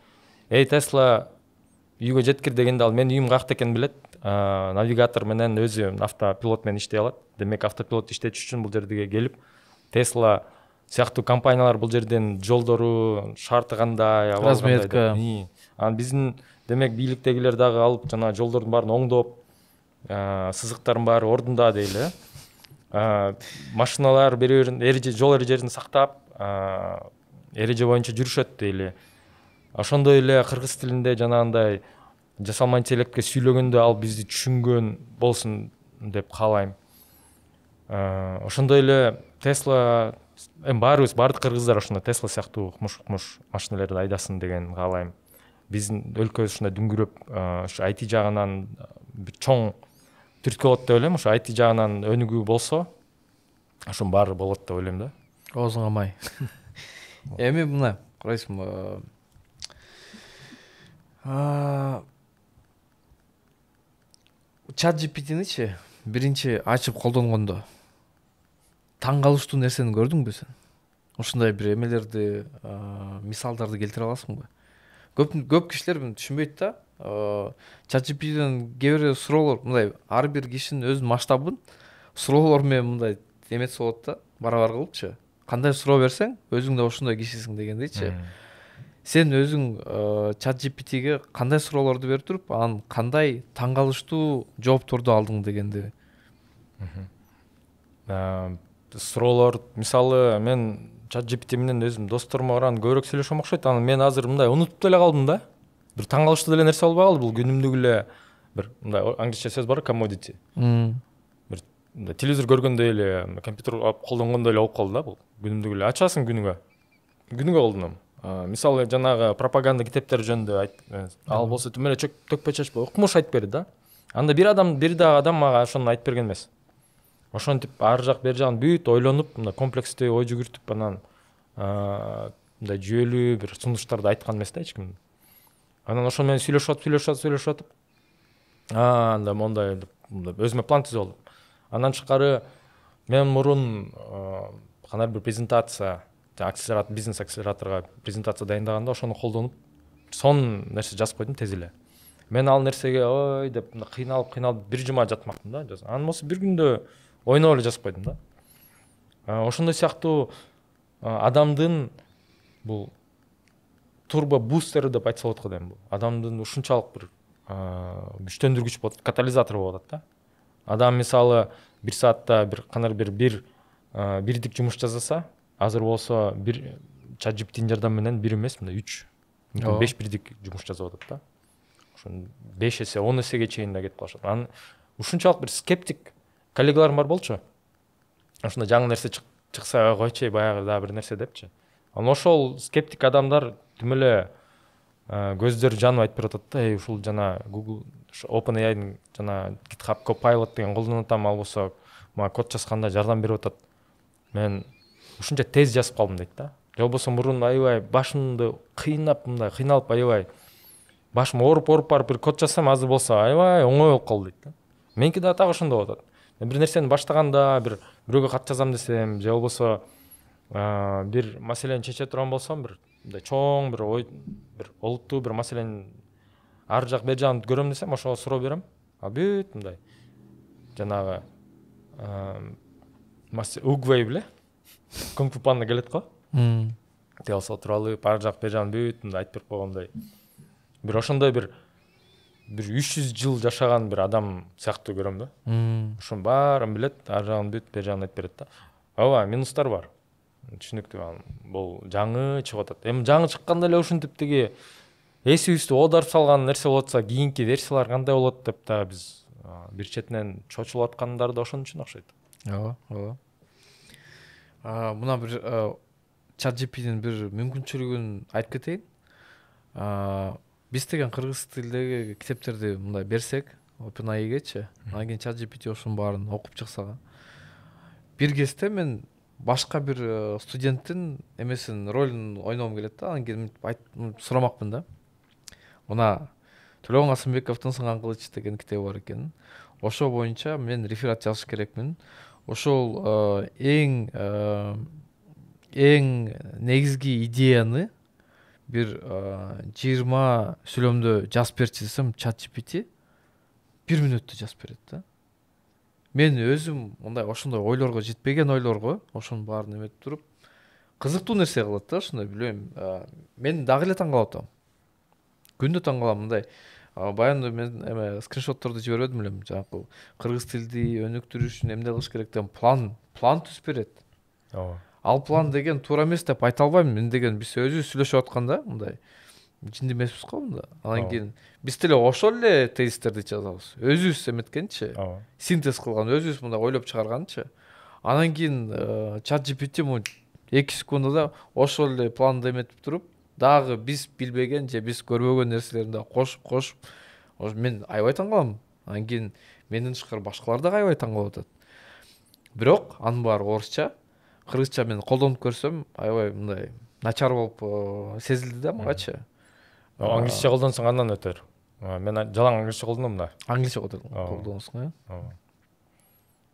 Тесла үйгө жеткир дегенде ал менин үйүм каякта экенин билет. Навигатор менен өзү автопилот менен иштей алат. Демек автопилот иштетиш үчүн бул жерге келип, Тесла сыяктуу компаниялар бул жерден жолдору, шарты кандай, разметка. Биздин демек бийликтегилер дагы алып жана жолдордун баарын оңдоп, сызыктардын баары ордунда дейли. Машиналар жол эрежелерин сактап, эреже боюнча жүрүшөт дейли. Ошондой эле кыргыз тилинде жанагындай жасалма интеллектке сүйлөгөндө ал бизди түшүнгөн болсун деп каалайм. Ошондой эле Тесла баардык кыргыздар ошондой Тесла сыяктуу укмуш машиналарды айдасын деген каалайм. Биздин өлкөбүз ушундай дүңгүрөп, ушу IT жагынан бир чоң түрткү болот деп ойлойм. Ушу IT жагынан өнүгүү болсо, ошонун баары болот деп ойлойм да. Оозуңа май. Эми мына карайсыңбы, ChatGPT-ничи биринчи ачып колдонгондо таң калыштуу нерсени көрдүңбү сен? Ушундай бир эмелерди, мисалдарды келтире аласыңбы? Көп кишилер түшүнбөйт да. ChatGPT-ден кээ бир суроолор мындай ар бир кишинин өзүнүн масштабын суроолор менен мындай эметсе болот да, барабар кылыпчы. Кандай суроо берсең, өзүң да ошондой кишисиң дегендейчи. Сен өзүң ChatGPT-ге кандай суроолорду берип туруп, анан кандай таң калыштуу жоопторду алдың дегенди. Суроолор, мисалы, мен ChatGPT менен өзүм досторума караганда көбүрөөк сүйлөшөм окшойт. Анан мен азыр мындай унутуп деле калдым да. Бир таң калыштуу деле нерсе болбой калды. Бул күнүмдүк эле бир мындай англисче сөз бар, commodity. Бир телевизор көргөндөй эле, компьютер колдонгондой эле болуп калды да бул. Күнүмдүк эле ачасың күнүгө колдоном. Мисалы, жанагы пропаганда китептери жөнүндө ал болсо тим эле төкпөй чачпай укмуш айтып берди да. Анда бир дагы адам мага ошону айтып берген эмес. Ошентип ар жак бер жагын бүт ойлонуп, мындай комплекстүү ой жүгүртүп, анан мындай жүйөлүү бир сунуштарды айткан эмес да эч ким. Анан ошо менен сүйлөшүп атып, анда мондай өзүмө план түзүп алдым. Андан тышкары мен мурун кандай бир презентация, бизнес акселераторго презентация дайындаганда ошону колдонуп, сонун нерсе жазып койдум тез эле. Мен ал нерсеге ой деп кыйналып бир жума жатмактым да. Анан болсо бир күндө ойноп эле жазып койдум да. Ошондой сыяктуу адамдын бул турбо бустери деп айтса болот го дейм. Адамдын ушунчалык бир күчтөндүргүч болот, катализатор болот да. Адам мисалы бир саатта бир бирдик жумуш жасаса, азыр болсо бир ChatGPT-nin жардамы менен бир эмес, мындай 3, 5 бирдик жумуш жасап атат да. Ошон 5 эсе, 10 эсеге чейин да кетип калышат. Анан ушунчалык бир скептик коллегаларым бар болчу. Ошондой жаңы нерсе чыкса, койчу, баягы дагы бир нерсе депчи. Анан ошол скептик адамдар тим эле көздөрү жанып айтып берип атат да, ушул жана Google, OpenAI-ның жана GitHub Copilot деген колдонуп атам, ал болсо мага код жазганда жардам берип атат. Мен ушунча тез жазып калдым дейт да. Же болбосо мурун аябай башымды кыйналып аябай башым ооруп барып бир код жазсам азыр болсо аябай оңой болуп калды дейт да. Меники да так ошондой болуп атат. Бир нерсени баштаганда бир бирөөгө кат жазам десем же болбосо бир маселени чече турган болсом, бир мындай чоң бир ой, бир олуттуу бир маселени ар жак бер жагын көрөм десем, ошого суроо берем. А бүт мындай жанагы угвей беле? Кунг-фу панда келет го. Тиги болсо отуруп алып, ар жак бер жагын бүт мындай айтып берип койгондой. Бир ошондой бир 300 жыл жашаган бир адам сыяктуу көрөм да. Ошонун баарын билет, ар жагын бүт бер жагын айтып берет да. Ооба, минустар бар. Түшүнүктүү, бул жаңы чыгып атат. Эми жаңы чыкканда эле ушинтип тиги эсибизди оодарып салган нерсе болот болсо, кийинки версиялар кандай болот деп да биз бир четинен чочулуп аткандар да ошон үчүн окшойт. Ооба, ооба. Мына бир ChatGPT'нин бир мүмкүнчүлүгүн айтып кетейин. Биз деген кыргыз тилдеги китептерди мындай берсек, OpenAI'гечи, анан кийин ChatGPT ошонун баарын окуп чыкса, бир кезде мен башка бир студенттин эмесин ролун ойногум келет да. Анан кийин сурамакмын да. Мына Төлөгөн Касымбековдун Сынган кылыч деген китеби бар экен. Ошо боюнча мен реферат жазыш керекмин. Ошол эң негизги идеяны бир 20 сүйлөмдө жазып берчи десем, ChatGPT 1 мүнөттө жазып берет да. Мен өзүм мындай ошондой ойлорго жетпеген ойлорго ошонун баарын эметип туруп кызыктуу нерсе кылат да. Ошондой билбейм, мен дагы эле таң калып атам. Күндө таң калам. Мындай баягы мен эме скриншотторду жибербедим элем, жанагы кыргыз тилди өнүктүрүү үчүн эмне кылыш керек деген план түзүп берет. Ал план деген туура эмес деп айта албайм. Мен деген биз өзүбүз сүйлөшүп атканда мындай жинди эмеспиз го мында. Анан кийин биз деле ошол эле тезистерди жазабыз. Өзүбүз эметкенчи, синтез кылган, өзүбүз мындай ойлоп чыгарганчы. Анан кийин ChatGPT 2 секундада ошол эле планды эметип туруп, дагы биз билбеген же биз көрбөгөн нерселерин да кошуп, мен аябай таң калам. Анан кийин менден тышкары башкалар да аябай таң калып атат. Бирок анын баары орусча, кыргызча мен колдонуп көрсөм, аябай мындай начар болуп сезилди да магачы. Англисче колдонсоң андан өтөр. Мен жалаң англисче колдоном да. Англисче колдоносуң,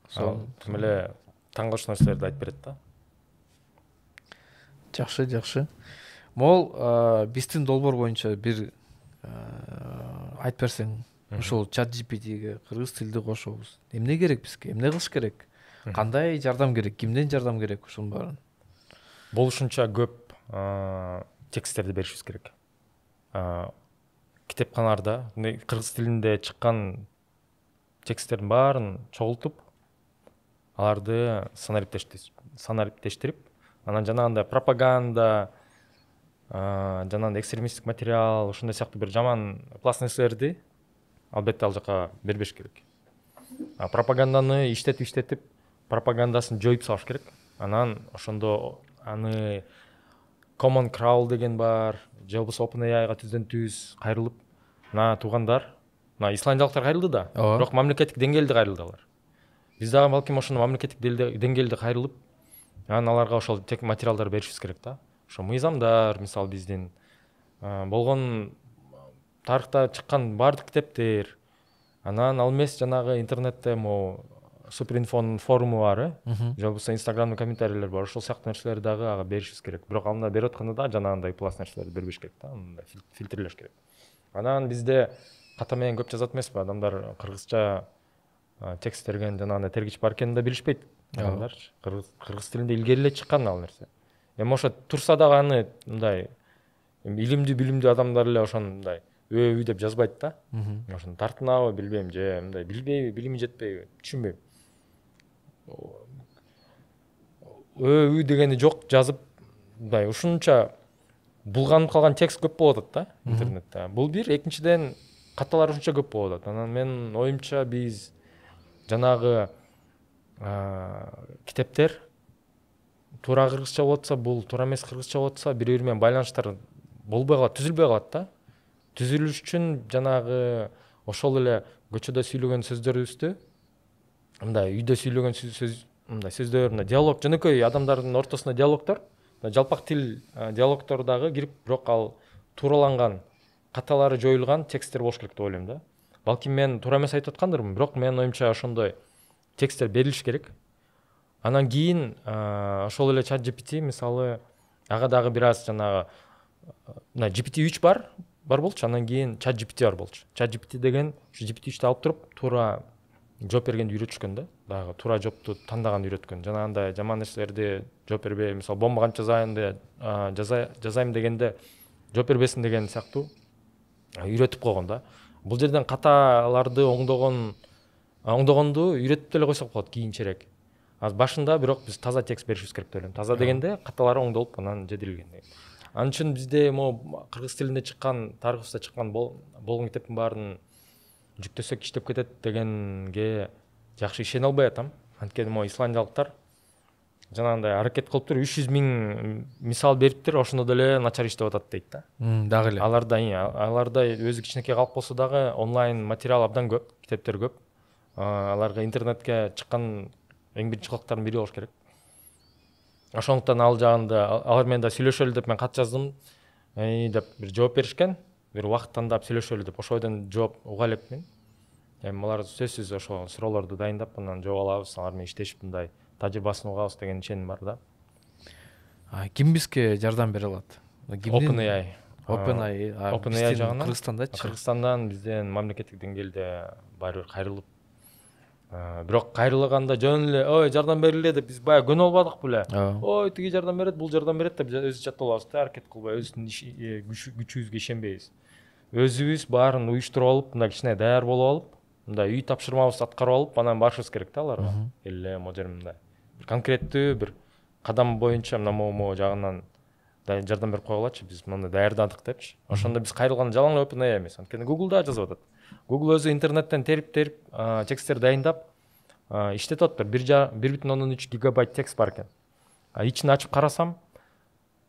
Тим эле таң калыш нерселерди айтып берет да. Жакшы. Мол биздин долбоор боюнча бир айтып берсең, ошол ChatGPT'ге кыргыз тилди кошобуз. Эмне керек бизге? Эмне кылыш керек? Кандай жардам керек? Кимден жардам керек ушунун баарын? Болушунча көп тексттерди беришибиз керек. Китепканаларда кыргыз тилинде чыккан тексттердин баарын чогултуп, аларды санариптештирип, анан жанагындай пропаганда, жанагындай экстремисттик материал, ошондой сыяктуу бир жаман пласт нерселерди албетте ал жака бербеш керек. Пропаганданы иштетип, пропагандасын жоюп салыш керек. Анан ошондо аны Common Crawl деген бар, же болбосо OpenAI-га түздөн түз кайрылып, мына туугандар, мына исландиялыктар кайрылды да, бирок мамлекеттик деңгээлде кайрылды алар. Биз дагы балким ошондо мамлекеттик деңгээлде кайрылып, анан аларга ошол тек материалдар беришибиз керек да. Ошо мыйзамдар, мисалы биздин болгон тарыхта чыккан баардык китептер, анан ал эмес жанагы интернетте Суперинфонун форуму бар, же болбосо Инстаграмдын комментарийлери бар, ошол сыяктуу нерселерди дагы ага беришибиз керек. Бирок анда берип атканда да жанагындай пласт нерселерди бербеш керек да, мындай фильтрлеш керек. Анан бизде ката менен көп жазат эмеспи, адамдар кыргызча текст терген жанагындай тергич бар экенин да билишпейт адамдар. Кыргыз тилинде илгери эле чыккан ал нерсе. Эми ошо турса дагы аны мындай билимдүү адамдар эле ошону мындай үй деп жазбайт да. Ошону тартынабы билбейм, же мындай билбейби, билими жетпейби, түшүнбөйм. Үй дегени жок жазып, мындай ушунча булганып калган текст көп болуп атат да интернетте. Бул бир, экинчиден каталар ушунча көп болуп атат. Анан менин оюмча биз жанагы китептер туура кыргызча болуп атса, бул туура эмес кыргызча болуп атса, бири-бири менен байланыштар болбой калат, түзүлбөй калат да. Түзүлүш үчүн жанагы ошол эле көчөдө сүйлөгөн сөздөрүбүздү, мындай үйдө сүйлөгөн мындай сөздөр, мындай диалог, жөнөкөй адамдардын ортосунда диалогдор, жалпак тил диалогдор дагы кирип, бирок ал туураланган каталары жоюлган тексттер болуш керек деп ойлойм да. Балким мен туура эмес айтып аткандырмын, бирок менин оюмча ошондой тексттер берилиш керек. Анан кийин ошол эле ChatGPT мисалы ага дагы бир аз жанагы GPT-3 бар болчу, анан кийин ChatGPT бар болчу. ChatGPT деген ушу GPT-3'тү алып туруп туура жооп бергенди үйрөтүшкөн да. Дагы туура жоопту тандаганды үйрөткөн. Жанагындай жаман нерселерди жооп бербей, мисалы бомба кантип жазайм дегенде жооп бербесин деген сыяктуу үйрөтүп койгон да. Бул жерден каталарды оңдогонду үйрөтүп деле койсок болот кийинчерээк. Башында бирок биз таза текст беришибиз керек деп ойлойм. Таза дегенде каталары оңдолуп анан жетилген деген. Анын үчүн бизде кыргыз тилинде чыккан, тарыхыбызда чыккан болгон китептин баарын жүктөсөк иштеп кетет дегенге жакшы ишене албай атам. Анткени исландиялыктар жанагындай аракет кылып туруп 300 000 мисал бериптир, ошондо деле начар иштеп атат дейт да. Дагы эле. Аларда өзү кичинекей калп болсо дагы онлайн материал абдан көп, китептер көп. Аларга интернетке чыккан эң биринчи кылыктардын бири болуш керек. Ошондуктан ал жагында алар менен да сүйлөшөлү деп мен кат жаздым. Деп бир жооп беришкен, бир убакыт тандап сүйлөшөлү деп ошойдон жооп уга элекмин. Алар сөзсүз ошо суроолорду дайындап анан жооп алабыз, алар менен иштешип мындай тажрыйбасын угабыз деген ишеним бар да. Ким бизге жардам бере алат? OpenAI. OpenAI жагынан Кыргызстандачы? Кыргызстандан бизден мамлекеттик деңгээлде баары бир кайрылып. Бирок кайрылганда жөн эле ой жардам бериле деп биз баягы көнө албадык беле. Ой тиги жардам берет, бул жардам берет деп өзүбүз жатып алабыз да, аракет кылбай, өзүбүздүн күчүбүзгө ишенбейбиз. Өзүбүз баарын уюштуруп алып, мындай кичине даяр болуп алып, мындай үй тапшырмабызды аткарып алып, анан барышыбыз керек да аларга. Эле могер мындай бир конкреттүү бир кадам боюнча мына жагынан жардам берип койгулачы, биз мындай даярдадык депчи. Ошондо биз кайрылганда жалаң эле OpenAI эмес, анткени Google да жазып атат. Google өзү интернеттен терип тексттер дайындап иштетип атат. 1,3 гигабайт текст бар экен. Ичин ачып карасам,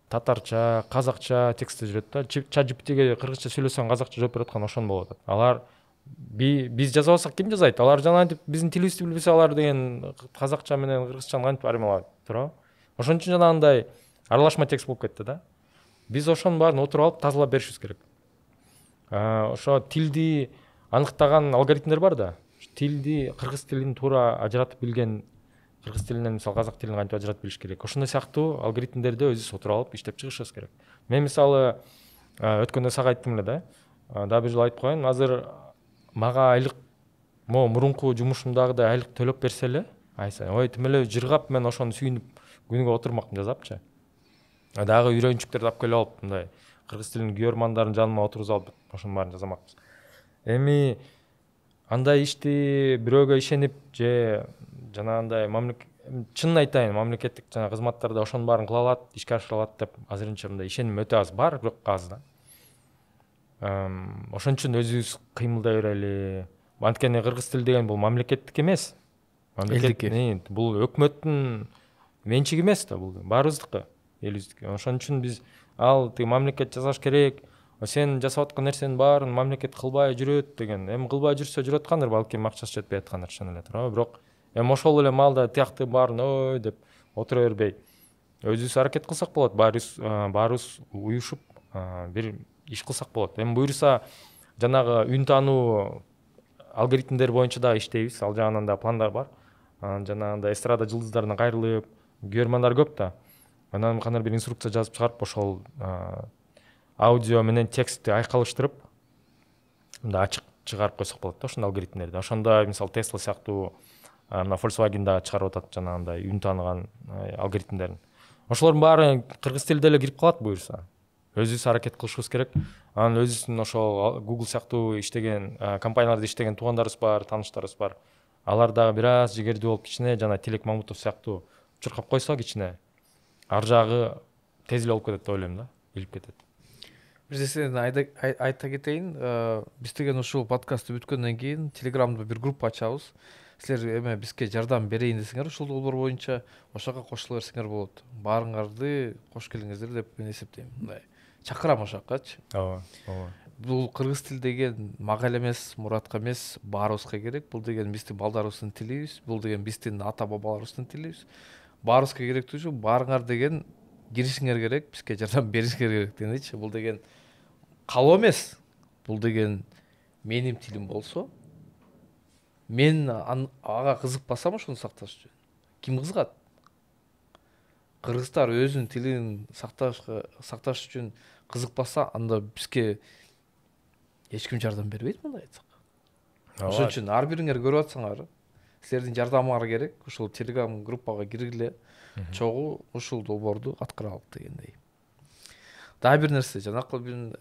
татарча, казакча текстте жүрөт да. ChatGPT'ге кыргызча сөйлөсөң казакча жооп берип аткан ошон болуп атат. Алар биз жаза алсак ким жазайт? Алар жанагынтип биздин тилибизди билбесе алар деген казакча менен кыргызчаны кантип айырмалап туурабы? Ошон үчүн жанагындай аралашма текст болуп кетти да. Биз ошонун баарын отуруп алып тазалап беришибиз керек. Ошо тилди аныктаган алгоритмдер бар да. Тилди кыргыз тилин туура ажыратып билген, кыргыз тилинен мисалы казак тилин кантип ажыратып билиш керек. Ошондой сыяктуу алгоритмдерди өзүбүз отуруп алып иштеп чыгышыбыз керек. Мен мисалы өткөндө сага айттым эле да. Дагы бир жолу айтып коеюн. Азыр мага айлык мурунку жумушумдагыдай айлык төлөп берсе эле, айса ой тим эле жыргап мен ошону сүйүнүп күнүгө отурмакмын жазапчы. Дагы үйрөнчүктөрдү алып келип алып мындай кыргыз тилинин күйөрмандарын жаныма отургузуп алып ошонун баарын жазамакпыз. Эми андай ишти бирөөгө ишенип же жанагындай чынын айтайын, мамлекеттик жана кызматтарда ошонун баарын кыла алат, ишке ашыра алат деп азырынча мындай ишеним өтө аз бар, бирок аз да. Ошон үчүн өзүбүз кыймылдай берели. Анткени кыргыз тили деген бул мамлекеттик эмес. Мамлекеттик бул өкмөттүн менчиги эмес да, бул баарыбыздыкы, элибиздики. Ошон үчүн биз тиги мамлекет жасаш керек. Сен жасап аткан нерсенин баарын мамлекет кылбай жүрөт деген. Эми кылбай жүрсө жүрөт аткандыр, балким акчасы жетпей аткандыр, чын эле туурабы? Бирок эми ошол эле маалда тиякты баарын ой деп отура бербей, өзүбүз аракет кылсак болот, баарыбыз уюшуп бир иш кылсак болот. Эми буюрса жанагы үн таануу алгоритмдер боюнча дагы иштейбиз. Ал жагынан да пландар бар. Жанагындай эстрада жылдыздарына кайрылып, күйөрмандар көп да. Анан кандай бир инструкция жазып чыгарып, ошол аудио менен текстти айкалыштырып, мындай ачык чыгарып койсок болот да ошондой алгоритмдерди. Ошондо мисалы Tesla сыяктуу мына Volkswagen да чыгарып атат жанагындай үн тааныган алгоритмдерин. Ошолордун баары кыргыз тилинде эле кирип калат буюрса. Өзүбүз аракет кылышыбыз керек. Анан өзүбүздүн ошол Google сыяктуу иштеген компанияларда иштеген туугандарыбыз бар, тааныштарыбыз бар. Алар дагы бир аз жигердүү болуп кичине жана Тилек Мамутов сыяктуу чуркап койсо кичине ар жагы тез эле болуп кетет деп ойлойм да, илип кетет. Бир нерсени айта кетейин. Биз деген ушул подкастты бүткөндөн кийин Телеграмда бир группа ачабыз. Силер эме бизге жардам берейин десеңер, ушул долбоор боюнча ошого кошула берсеңер болот. Баарыңарды кош келиңиздер деп мен эсептейм. Мындай чакырам ошакачы. Ооба. Бул кыргыз тил деген мага эле эмес, Муратка эмес, баарыбызга керек. Бул деген биздин балдарыбыздын тилибиз, бул деген биздин ата бабаларыбыздын тилибиз. Баарыбызга керектүү ушу, баарыңар деген киришиңер керек, бизге жардам беришиңер керек дегенчи. Бул деген калоо эмес. бул деген менин тилим болсо, мен ага кызыкпасам ошону сакташ үчүн ким кызыгат? Кыргыздар өзүнүн тилин сакташ үчүн кызыкпаса, анда бизге эч ким жардам бербейт, мындай айтсак. Ошон үчүн ар бириңер көрүп атсаңар, силердин жардамыңар керек. Ушул Telegram группага киргиле, чогуу ушул долбоорду аткаралык дегендей. Дагы бир нерсе, жанакы мен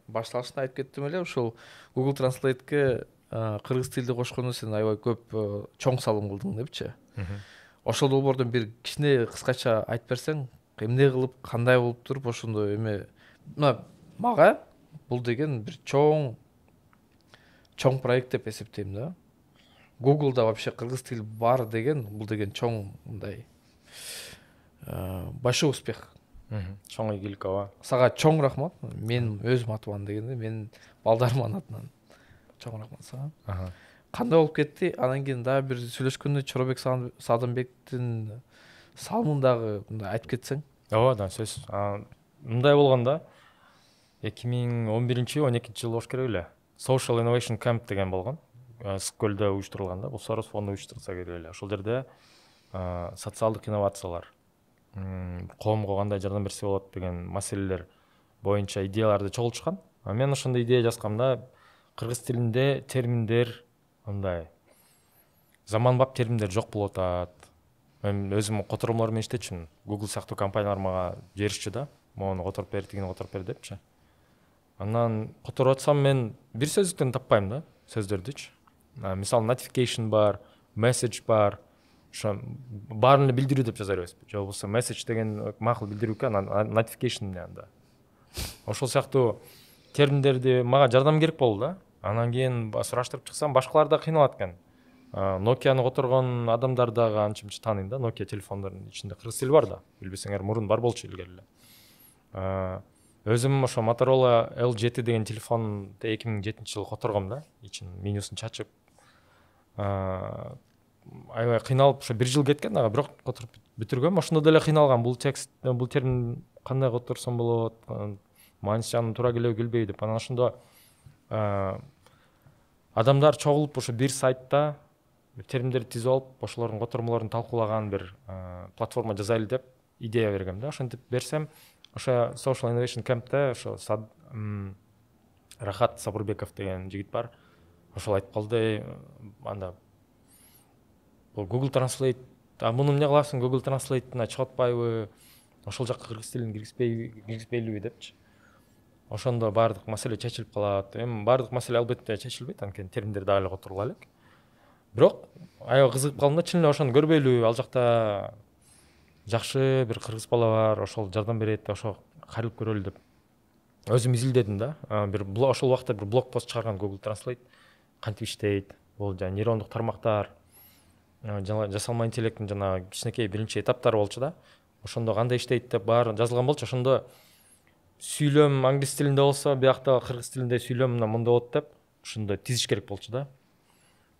башталышында айтып кеттим эле, ушул Google Translate'ке кыргыз тилди кошкондо сен аябай көп чоң салым кылдың депчи. Ошол долбоордон бир кичине кыскача айтып берсең, эмне кылып, кандай болуп туруп ошондой эме, мага бул деген бир чоң проект деп эсептейм да. Google'да вообще кыргыз тили бар деген, бул деген чоң мындай большой успех. Чоң ийгилик, ооба. Сага чоң рахмат. Мен өзүм атыман дегенде, мен балдарымдын атынан чоң рахмат сага. Кандай болуп кетти? Анан кийин дагы бир сүйлөшкөндө Чоробек Саадамбектин салымын дагы мындай айтып кетсең. Ооба да, сөз. Мындай болгондо 2011-12 жыл болуш керек эле. Social Innovation Camp деген болгон. Скөлдө уюштурулган да, бул Сорос фонду уюштурса керек эле. Ошол жерде социалдык инновациялар, коомго кандай жардам берсе болот деген маселелер боюнча идеяларды чогултушкан. Мен ошондой идея жазгамда кыргыз тилинде терминдер андай заманбап терминдер жок болуп атат. Мен өзүм котормолор менен иштечүмүн. Google сыяктуу компаниялар мага жиберишчү да, мону которуп бер, тигини которуп бер депчи. Анан которуп атсам мен бир сөздүктөн таппайм да сөздөрдүчү. Мисалы notification бар, message бар. Ошо баарын эле билдирүү деп жаза беребизби? Же болбосо message деген макул билдирүү экен, notification эмне анда? Ошол сыяктуу терминдерди мага жардам керек болду да. Анан кийин сураштырып чыксам, башкалар да кыйналат экен. Nokia'ны которгон адамдар дагы анча-мынча тааныйм да, Nokia телефондордун ичинде кыргыз тили бар да. Билбесеңер, мурун бар болчу илгери эле. Өзүм ошо Motorola L7 деген телефонду 2007-жылы которгом да, ичин менюсун чачып. Аябай кыйналып, ошо 1 жыл кеткен дагы, бирок которуп бүтүргөм. Ошондо деле кыйналгам, бул текст, бул термин кандай которсом болот, мааниси анын туура келеби келбейби деп. Анан ошондо адамдар чогулуп ошо бир сайтта терминдерди тизип алып, ошолордун котормолорун талкуулаган бир платформа жасайлы деп идея бергем да. Ошентип берсем, ошо Social Innovation Camp'те ошо Рахат Сабырбеков деген жигит бар. Ошол айтып калды, анда Google Translate, муну эмне кыласың, Google Translate'ына чыгып атпайбы, ошол жакка кыргыз тилин киргизбейлиби депчи. Ошондо баардык маселе чечилип калат. Эми баардык маселе албетте чечилбейт, анткени терминдер дагы эле которула элек. Бирок аябай кызыгып калдым да, чын эле ошону көрбөйлүбү, ал жакта жакшы бир кыргыз бала бар, ошол жардам берет, ошо кайрылып көрөлү деп өзүм изилдедим да. Ошол убакта бир блог пост чыгарган Google Translate кантип иштейт, бул жана нейрондук тармактар, жасалма интеллекттин жана кичинекей биринчи этаптары болчу да. Ошондо кандай иштейт деп баары жазылган болчу. Ошондо сүйлөм англис тилинде болсо, биякта кыргыз тилинде сүйлөм мындай болот деп ошондо тизиш керек болчу да.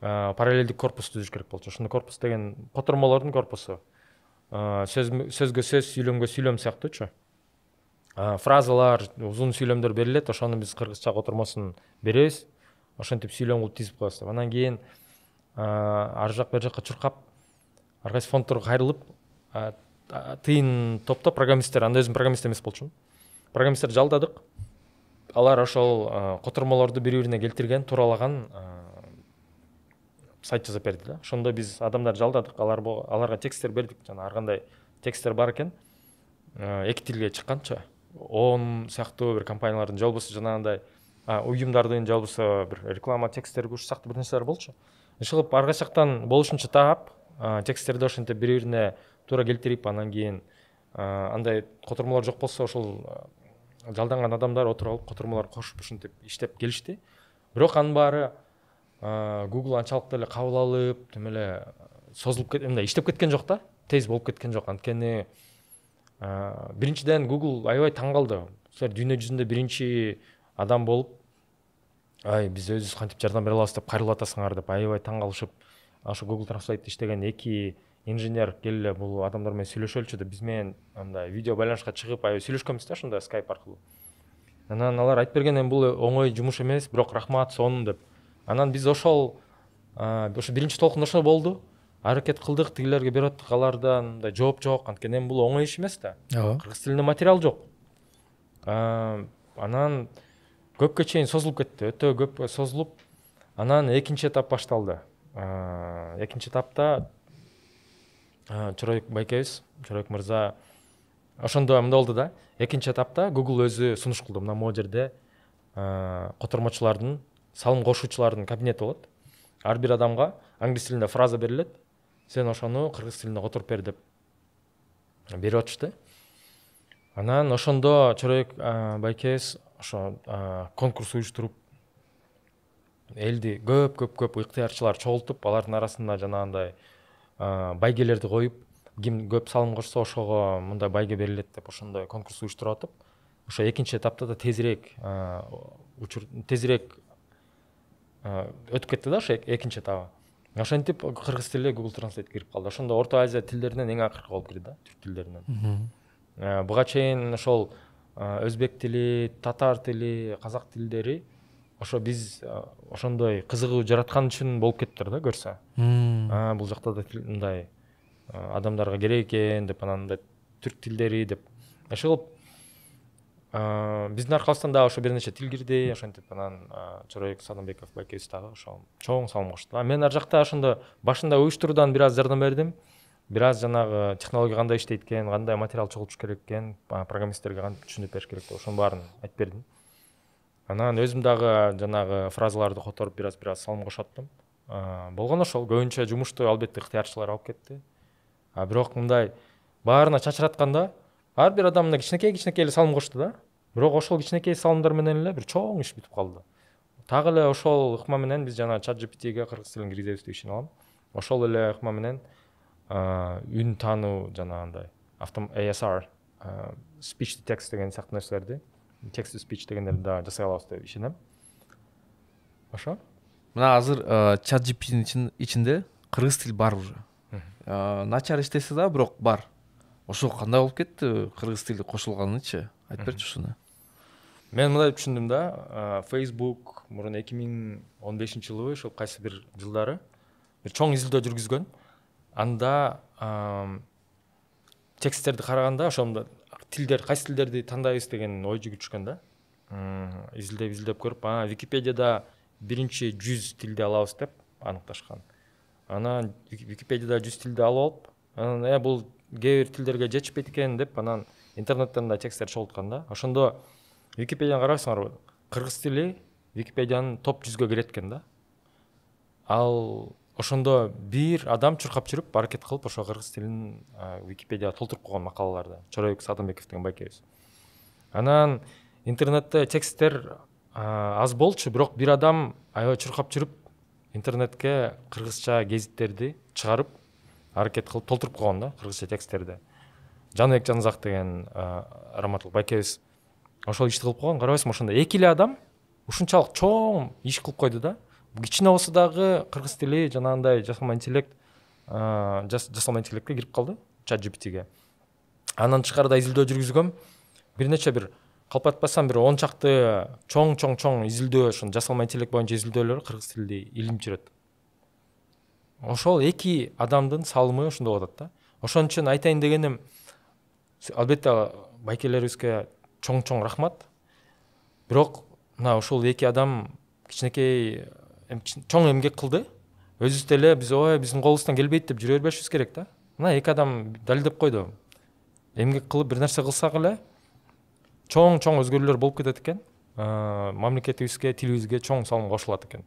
Параллелдик корпус түзүш керек болчу. Ошондо корпус деген котормолордун корпусу. Сөзгө сөз, сүйлөмгө сүйлөм сыяктуучу. Фразалар, узун сүйлөмдөр берилет, ошону биз кыргызча котормосун беребиз. Ошентип сүйлөм кылып тизип коебуз. Анан кийин ар жак бер жакка чуркап, ар кайсы фонтторго кайрылып, тыйын топтоп программисттер, анда өзүм программист эмес болчумун. Программисттер жалдадык. Алар ошол котормолорду бири-бирине келтирген, туралаган сайт жасап берди да. Ошондо биз адамдар жалдадык, аларга тексттер бердик, жана ар кандай тексттер бар экен. Эки тилге чыкканча, ООН сыяктуу бир компаниялардын, же болбосо жанагындай уюмдардын, же болбосо бир реклама тексттери ушу сыяктуу бир нерселер болчу. Ишилип ар кайсы жактан болушунча таап, тексттерди ошентип бири-бирине туура келтирип, анан кийин андай котормолор жок болсо, ошол жалданган адамдар отуруп алып котормолорду кошуп ушинтип иштеп келишти. Бирок анын баары Google анчалык деле кабыл алып, тим эле созулуп мындай иштеп кеткен жок да, тез болуп кеткен жок. Анткени биринчиден Google аябай таң калды. Силер дүйнө жүзүндө биринчи адам болуп, биз өзүбүз кантип жардам бере алабыз деп кайрылып атасыңар деп аябай таң калышып, ошо Google Translate иштеген эки инженер келе бул адамдар менен сүйлөшөлчү деп биз менен андай видео байланышка чыгып аябай сүйлөшкөнбүз да, ошондо Skype аркылуу. Анан алар айтып бергенден бул оңой жумуш эмес, бирок рахмат сонун деп. Анан биз ошо биринчи толкун ошо болду. Аракет кылдык, тигилерге берип аттык, алардан мындай жооп жок. Анткени бул оңой иш эмес да. ооба. Кыргыз тилинде материал жок. Анан көпкө чейин созулуп кетти, өтө көп созулуп. Анан экинчи этап башталды. Экинчи этапта Чоройк байкебиз, Чоройк мырза ошондо мындай болду да. Экинчи этапта Google өзү сунуш кылды. Мына могу жерде котормочулардын, салым кошуучулардын кабинети болот. Ар бир адамга англис тилинде фраза берилет. Сен ошону кыргыз тилинде которуп бер деп берип атышты. Анан ошондо Чоройк байкебиз ошо конкурс уюштуруп, элди көп ыктыярчылар чогултуп, алардын арасында жанагындай байгелерди коюп, ким көп салым кошсо ошого мындай байге берилет деп ошондой конкурс уюштуруп атып, ошо экинчи этапта да тезирээк өтүп кетти да ошо экинчи этабы. Ошентип кыргыз тили Google Translate кирип калды. Ошондо Орто Азия тилдеринен эң акыркы болуп кирди да, түрк тилдеринен. Буга чейин ошол өзбек тили, татар тили, казак тилдери ошо биз ошондой кызыгуу жараткан үчүн болуп кеттир да, көрсө. Бул жакта да мындай адамдарга керек экен деп, анан мындай түрк тилдери деп. Ошол биздин аркабыздан дагы ошо бир нече тил кирди, ошентип анан Чоройк Садамбеков байкебиз дагы ошо чоң салым кошту. Мен ар жакта ошондо башында уюштуруудан бир аз жардам бердим. Бир аз жанагы технология кандай иштейт экен, кандай материал чогултуш керек экен, программисттерге кантип түшүнүп бериш керек деп ошонун баарын айтып бердим. Анан өзүм дагы жанагы фразаларды которуп бир аз салым кошоттум. Болгону ошол көбүнчө жумушту албетте ыктыярчылар алып кетти. Бирок мындай баарына чачыратканда ар бир адам мына кичинекей эле салым кошту да. Бирок ошол кичинекей салымдар менен эле бир чоң иш бүтүп калды. Такы эле ошол ыкма менен биз жана ChatGPT-ге кыргыз тилин киргизебиз деп ишенип алам. Ошол эле ыкма менен үн таануу жанагындай ASR, speech to text деген сыяктуу нерселерди, text to speech дегендерди да жасай алабыз деп ишенем. Ошо. Мына азыр ChatGPT-нин ичинде кыргыз тил бар уже. Начар иштесе да, бирок бар. Ошо кандай болуп кетти кыргыз тили кошулганычы? Айтып берчи ушуну. Мен мындай түшүндүм да, Facebook мурун 2015-жылы ошол кайсы бир жылдары бир чоң изилдөө жүргүзгөн. Анда тексттерди караганда ошондо тилдер, кайсы тилдерди тандайбыз деген ой жүгүрүшкөн да. Изилдеп көрүп, Википедияда биринчи 100 тилди алабыз деп аныкташкан. Анан Википедияда 100 тилди алып, анан бул кээ бир тилдерге жетишпейт экен деп, анан интернеттен да тексттер чогулткан да. Ошондо Википедияны карабайсыңарбы? Кыргыз тили Википедиянын топ 100гө кирет экен да. Ал ошондо бир адам чуркап жүрүп, аракет кылып, ошо кыргыз тилин Википедияга толтуруп койгон макалаларды. Чоройк Садамбеков деген байкебиз. Анан интернетте тексттер аз болчу, бирок бир адам аябай чуркап жүрүп, интернетке кыргызча гезиттерди чыгарып, аракет кылып толтуруп койгон да, кыргызча тексттерди. Жаныбек Жанзак деген раматлык байкебиз ошол ишти кылып койгон. Карабайсың, ошондо эки эле адам ушунчалык чоң иш кылып койду да. Кичине болсо дагы кыргыз тили жанагындай жасалма интеллектке кирип калды, ChatGPT-ге. Анан тышкарыда изилдөө жүргүзгөм. Бир нече бир калп айтпасам бир 10 чакты чоң изилдөө, ошон жасалма интеллект боюнча изилдөөлөр кыргыз тилди илим жүрөт. Ошол эки адамдын салымы ошондой болот да. Ошон үчүн айтайын дегеним, албетте байкелерибизге чоң рахмат. Бирок мына ошол эки адам кичинекей чоң эмгек кылды. Өзүбүз деле биздин колубуздан келбейт деп жүрө бербешибиз керек да. Мына эки адам далилдеп койду. Эмгек кылып бир нерсе кылсак эле чоң өзгөрүүлөр болуп кетет экен. Мамлекетибизге, тилибизге чоң салым кошулат экен.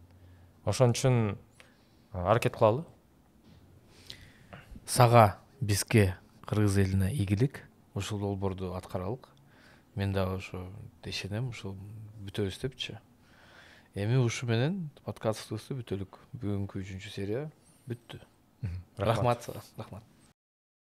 Ошон үчүн аракет кылалы. Сага, бизге, кыргыз элине ийгилик. Ушул долбоорду аткаралык. Мен дагы ошо ишенем, ушул бүтөбүз депчи. Эми ушу менен подкастыбызды бүтөлүк. Бүгүнкү 3-серия бүттү. Рахмат.